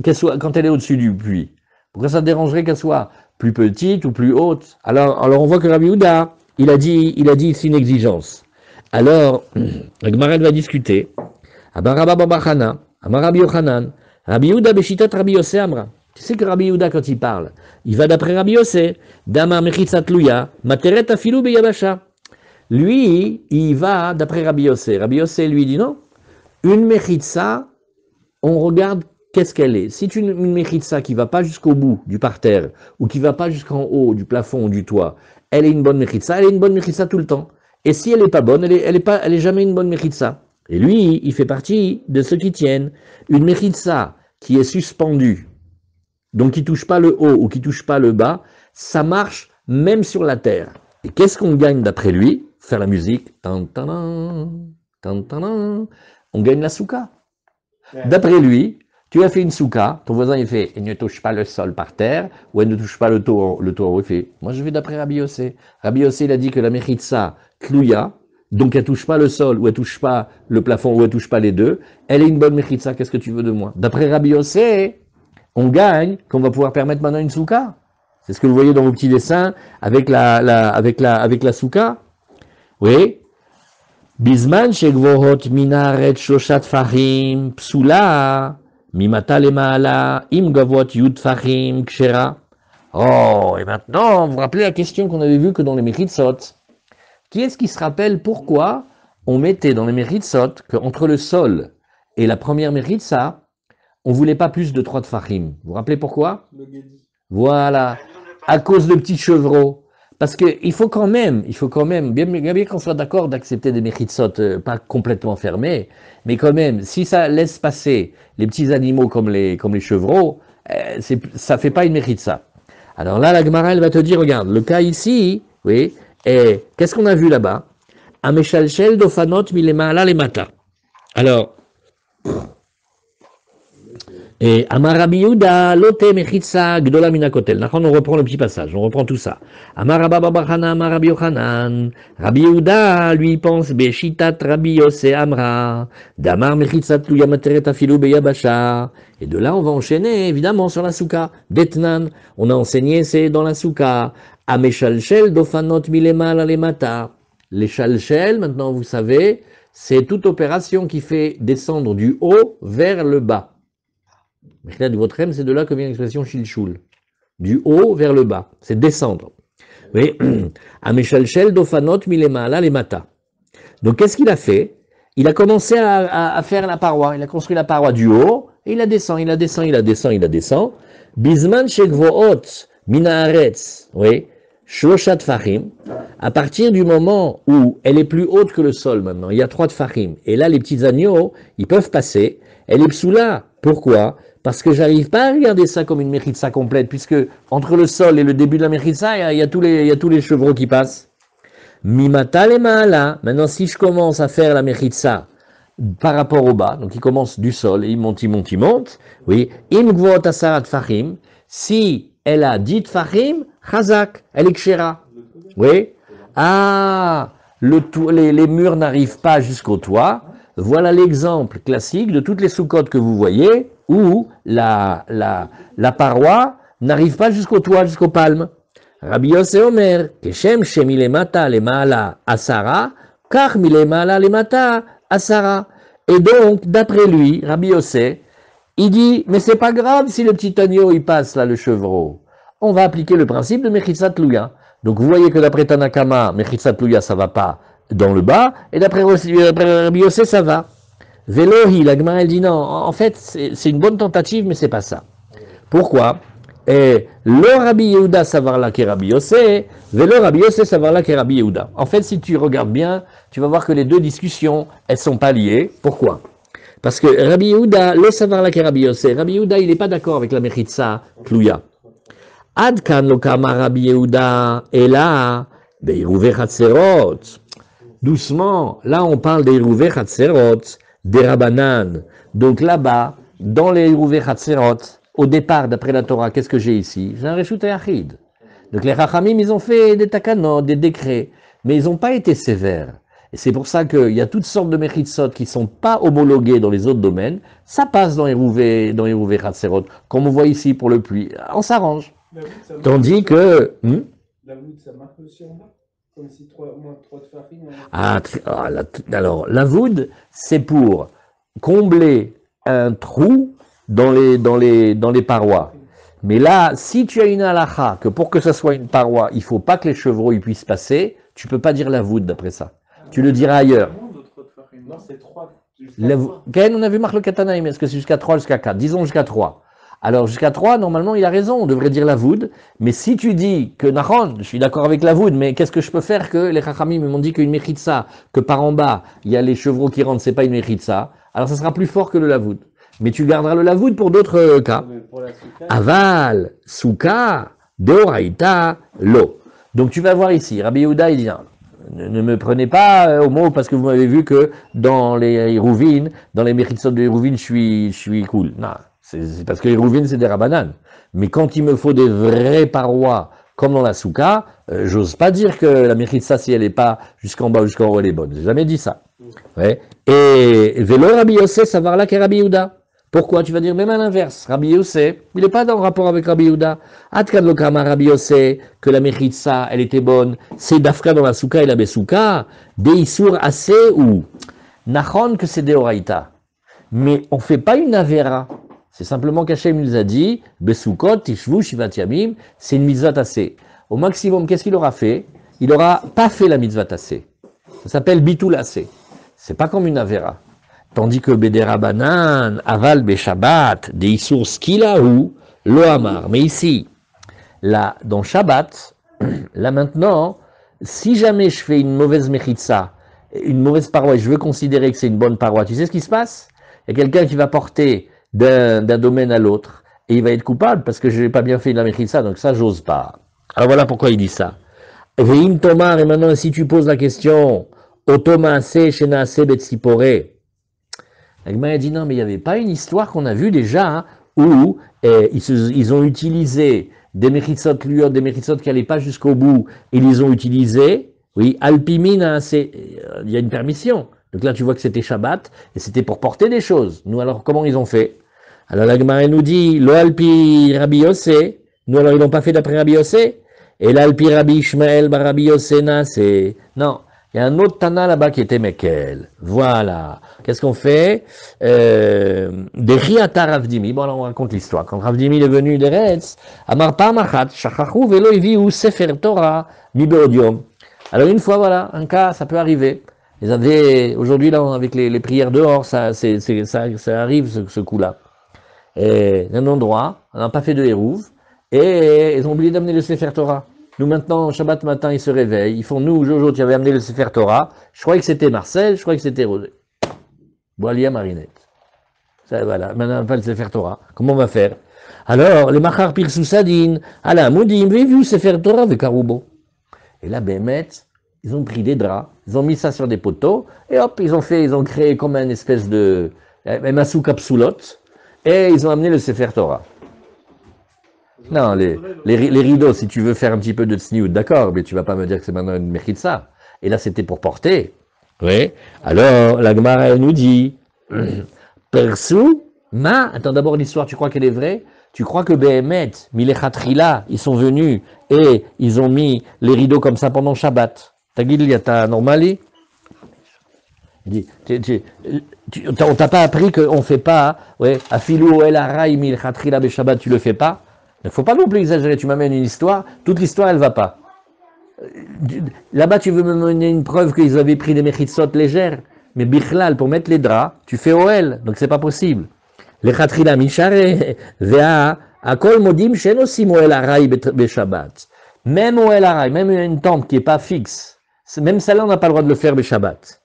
Quand elle est au-dessus du puits. Pourquoi ça te dérangerait qu'elle soit plus petite ou plus haute? Alors on voit que Rabbi Yehuda, il a dit ici une exigence. Alors, la Gemara va discuter. Abaraba Babachana, Amar Rabbi Yochanan, Rabbi Yehuda Beshitat Rabbi Yossé Amra. Tu sais que Rabbi Yehuda, quand il parle, il va d'après Rabbi Yossé, Damar Mechitza Tluya, Materet Afilu Beyabasha. Lui, il va d'après Rabbi Yossé. Rabbi Yossé lui dit non, une mechitza, on regarde qu'est-ce qu'elle est. Si c'est une mechitza qui ne va pas jusqu'au bout du parterre, ou qui ne va pas jusqu'en haut du plafond ou du toit, elle est une bonne mechitza, elle est une bonne mechitza tout le temps. Et si elle n'est pas bonne, elle est jamais une bonne mechitza. Et lui, il fait partie de ceux qui tiennent une mechitza qui est suspendue, donc qui ne touche pas le haut ou qui ne touche pas le bas, ça marche même sur la terre. Et qu'est-ce qu'on gagne d'après lui? Faire la musique. Tantanan, tantanan. On gagne la souka. D'après lui, tu as fait une souka, ton voisin il fait, il ne touche pas le sol par terre, ou elle ne touche pas le toit en haut, il fait, moi je vais d'après Rabbi Yossé. Rabbi Yossé il a dit que la mechitza tluya, donc elle ne touche pas le sol, ou elle ne touche pas le plafond, ou elle ne touche pas les deux, elle est une bonne mechitza, qu'est-ce que tu veux de moi? D'après Rabbi Yossé, on gagne, qu'on va pouvoir permettre maintenant une souka. C'est ce que vous voyez dans vos petits dessins avec la souka. Oui. Bisman shegvohot minaret shloshat fahim psula mimata lemaala im gavot yud fahim kshera. Oh, et maintenant, vous vous rappelez la question qu'on avait vue que dans les mechitsot. Qui est-ce qui se rappelle pourquoi on mettait dans les mechitsot qu'entre le sol et la première mechitsa, on voulait pas plus de 3 tfachim? Vous vous rappelez pourquoi? Voilà, à cause de petits chevreaux. Parce qu'il faut quand même, bien qu'on soit d'accord d'accepter des mechitsot pas complètement fermés, mais quand même, si ça laisse passer les petits animaux comme les chevreaux, ça fait pas une mechitsa. Alors là, la Gemara, elle va te dire, regarde, le cas ici, oui, et qu'est-ce qu'on a vu là-bas? Ameshalshel dofanot milemaala lemata. Alors, et Amar Rabbi Yehuda, lote mechitza gdola minakotel. On reprend le petit passage, on reprend tout ça. Amar Rabba Babachana, Amar Rabbi Yochanan. Rabbi Yehuda, lui, pense, Beshitat Rabbi Yossé Amra, Damar mechitza tluya materet afilu beyabasha. Et de là, on va enchaîner, évidemment, sur la souka. Detnan, on a enseigné, c'est dans la souka. Ameshalshel dofanot milemal alemata. Les shalshel, maintenant, vous savez, c'est toute opération qui fait descendre du haut vers le bas. C'est de là que vient l'expression shilshul. Du haut vers le bas. C'est descendre. Oui. Ameshalshel dofanot milemala lemata. Donc qu'est-ce qu'il a fait? Il a commencé à faire la paroi. Il a construit la paroi du haut et il la descend, il la descend, il la descend, il la descend. Bisman shekvoot minaaretz. Oui. Shloshat fachim. À partir du moment où elle est plus haute que le sol maintenant, il y a 3 tfachim. Et là, les petits agneaux, ils peuvent passer. Elle est psoula. Pourquoi? Parce que j'arrive pas à regarder ça comme une mechitza complète, puisque entre le sol et le début de la mechitza, il y a tous les chevreaux qui passent. Mimata le maala. Maintenant, si je commence à faire la mechitza par rapport au bas, donc il commence du sol et il monte, il monte, il monte. Oui. Im gvot asarat fachim. Si elle a 10 fachim, chazak, elle est kshera. Oui. Ah, les murs n'arrivent pas jusqu'au toit. Voilà l'exemple classique de toutes les soukottes que vous voyez, où la paroi n'arrive pas jusqu'au toit, jusqu'aux palmes. Rabbi Yossé Omer, Keshem shemilemata lemala asara, kach milemala lemata asara. Et donc, d'après lui, Rabbi Yossé, Il dit, mais c'est pas grave si le petit agneau, il passe là, le chevreau. On va appliquer le principe de Mechitsa Tlouya. Donc vous voyez que d'après Tanakama, Mechitsa Tlouya, ça va pas dans le bas, et d'après Rabbi Yossé, ça va. Velohi, la Gemara, elle dit non, en fait, c'est une bonne tentative, mais c'est pas ça. Pourquoi? Et le Rabbi Yehuda savoir là qu'est Rabbi Yossé, Velo Rabbi Yossé savoir là qu'est Rabbi Yehuda. En fait, si tu regardes bien, tu vas voir que les deux discussions, elles sont pas liées. Pourquoi? Parce que Rabbi Yehuda, le savoir là qu'est Rabbi Yossé, Rabbi Yehuda, il n'est pas d'accord avec la Mechitsa Tlouya. Ad kan lo kama Rabbi Yehuda, et là, Beirouvé Hatserot. Doucement, là on parle des Rouvé Hatserot, des Rabanan. Donc là-bas, dans les Rouvé Hatserot, au départ, d'après la Torah, qu'est-ce que j'ai ici? J'ai un Reshut Yachid. Donc les Chachamim, ils ont fait des takanot, des décrets, mais ils n'ont pas été sévères. Et c'est pour ça qu'il y a toutes sortes de Mechitsot qui ne sont pas homologuées dans les autres domaines. Ça passe dans les Rouvé Hatserot, comme on voit ici pour le puits. On s'arrange. Tandis que... La voûte, ça marque aussi en bas? Comme si moins 3 de farine... Alors, la voûte, c'est pour combler un trou dans les parois. Mais là, si tu as une halakha, que pour que ça soit une paroi, il ne faut pas que les chevreaux y puissent passer, tu ne peux pas dire la voûte d'après ça. Tu le diras ailleurs. Non, c'est 3. Ken, on a vu Marc le Katanaïm, est-ce que c'est jusqu'à 3, jusqu'à 4? Disons jusqu'à 3. Alors jusqu'à 3, normalement, il a raison, on devrait dire la voûte. Mais si tu dis que Nahon, je suis d'accord avec la voûte, mais qu'est-ce que je peux faire que les Chachamim m'ont dit qu'une Mechitsa, que par en bas, il y a les chevreaux qui rentrent, c'est pas une Mechitsa, alors ça sera plus fort que le lavoud. Mais tu garderas le lavoud pour d'autres cas. Aval, Souka, Deoraita, Lo. Donc tu vas voir ici, Rabbi Yehuda, il dit, ne me prenez pas au mot parce que vous m'avez vu que dans les Hérouvines, dans les Mechitsot de Hérouvines, je suis cool. Non, c'est parce que les Hérouvines, c'est des Rabanan. Mais quand il me faut des vraies parois, comme dans la Souka, j'ose pas dire que la Mechitsa, si elle n'est pas jusqu'en bas ou jusqu'en haut, elle est bonne. J'ai jamais dit ça. Ouais. Et Vélo Rabbi Yossé, savoir là qu'est Rabbi Yehuda. Pourquoi? Tu vas dire même à l'inverse. Rabbi Yossé, il n'est pas dans le rapport avec Rabbi Yehuda. Adkan lo kama Rabbi Yossé, que la Mechitsa, elle était bonne. C'est Dafka dans la Souka et la Besouka. Deisur assez ou Nachon que c'est Deoraita. Mais on ne fait pas une Avera. C'est simplement qu'Hachem nous a dit, Besoukot, Tishvu, Shivat Yamim, c'est une mitzvah tassée. Au maximum, qu'est-ce qu'il aura fait? Il n'aura pas fait la mitzvah tassée. Ça s'appelle Bitul Assez. C'est pas comme une Avera. Tandis que Bederabanan, Aval Beshabbat, des Issour Skilahu, Lohamar. Mais ici, là, dans Shabbat, là maintenant, si jamais je fais une mauvaise Mechitsa, une mauvaise paroi, et je veux considérer que c'est une bonne paroi, tu sais ce qui se passe? Il y a quelqu'un qui va porter d'un domaine à l'autre, et il va être coupable parce que je n'ai pas bien fait la Mechitsa, donc ça, j'ose pas. Alors voilà pourquoi il dit ça. Veim Tomar, et maintenant, si tu poses la question, Otomase, Shenase, Betsipore, Agma dit non, mais il n'y avait pas une histoire qu'on a vue déjà, hein, où ils ont utilisé des Mechitsot Luyot, des Mechitsot qui n'allaient pas jusqu'au bout, et ils les ont utilisés, oui, Alpimina, il y a une permission. Donc là, tu vois que c'était Shabbat, et c'était pour porter des choses. Nous, alors, comment ils ont fait? Alors, l'Agma nous dit, Lo Alpi Rabbi Yossé, nous, alors, ils n'ont pas fait d'après Rabbi Yossé, et l'Alpi Rabbi Ishmael, Rabbi Yossé, c'est... Non. Il y a un autre Tana là-bas qui était Mekel. Voilà. Qu'est-ce qu'on fait? Des Riata Ravdimi. Bon, alors on raconte l'histoire. Quand Ravdimi est venu d'Eretz, Amar Pamachat, Shachachou, Velo Iviu, Sefer Torah, Mibeodium. Alors une fois, voilà, un cas, ça peut arriver. Ils avaient, aujourd'hui, là, avec les prières dehors, ça arrive, ce coup-là. Et un endroit, on n'a pas fait de Hérouv, et ils ont oublié d'amener le Sefer Torah. Nous maintenant, Shabbat matin, ils se réveillent. Ils font, nous, Jojo, tu avais amené le Sefer Torah. Je croyais que c'était Marcel, je croyais que c'était Rosé. Boalia Marinette. Ça, voilà, maintenant, on pas le Sefer Torah. Comment on va faire? Alors, les Machar Pirsou Sadine, Ala Moudim, vu Sefer Torah avec Arubo. Et là, Bémet, ils ont pris des draps, ils ont mis ça sur des poteaux, et hop, ils ont créé comme une espèce de Massou Kapsulot, et ils ont amené le Sefer Torah. Non, les rideaux, si tu veux faire un petit peu de tsniout, d'accord, mais tu vas pas me dire que c'est maintenant une mechitsa. Et là, c'était pour porter. Oui. Alors, la Gemara, elle nous dit, Persou, attends, d'abord l'histoire, tu crois qu'elle est vraie? Tu crois que Behemet, Milechatrila, ils sont venus et ils ont mis les rideaux comme ça pendant Shabbat? Tagil yata normali? Il dit, on t'a pas appris qu'on fait pas, ouais, afilou el araï mil khatrila beshabbat, tu le fais pas. Il ne faut pas non plus exagérer, tu m'amènes une histoire, toute l'histoire elle va pas. Là-bas tu veux me donner une preuve qu'ils avaient pris des mechitsot légères, mais bichlal, pour mettre les draps, tu fais OL, donc c'est pas possible. Les khatrila mishare, vea, akol modim shen osim el araï beshabbat. Même OL araï, même une tente qui est pas fixe, même celle-là on n'a pas le droit de le faire beshabbat.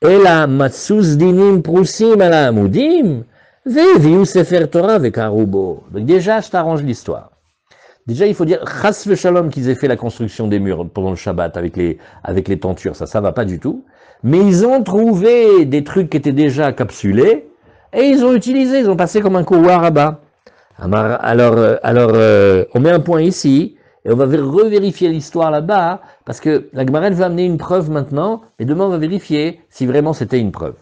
Et la matsus dinim prusim ala amudim, ve'viu sefer Torah ve'karubo. Donc déjà, je t'arrange l'histoire. Déjà, il faut dire, chas v'shalom qu'ils aient fait la construction des murs pendant le Shabbat avec les tentures, ça va pas du tout. Mais ils ont trouvé des trucs qui étaient déjà capsulés, et ils ont utilisé, ils ont passé comme un kouar là-bas. Alors, on met un point ici, et on va revérifier l'histoire là-bas, parce que la Gemara va amener une preuve maintenant, et demain on va vérifier si vraiment c'était une preuve.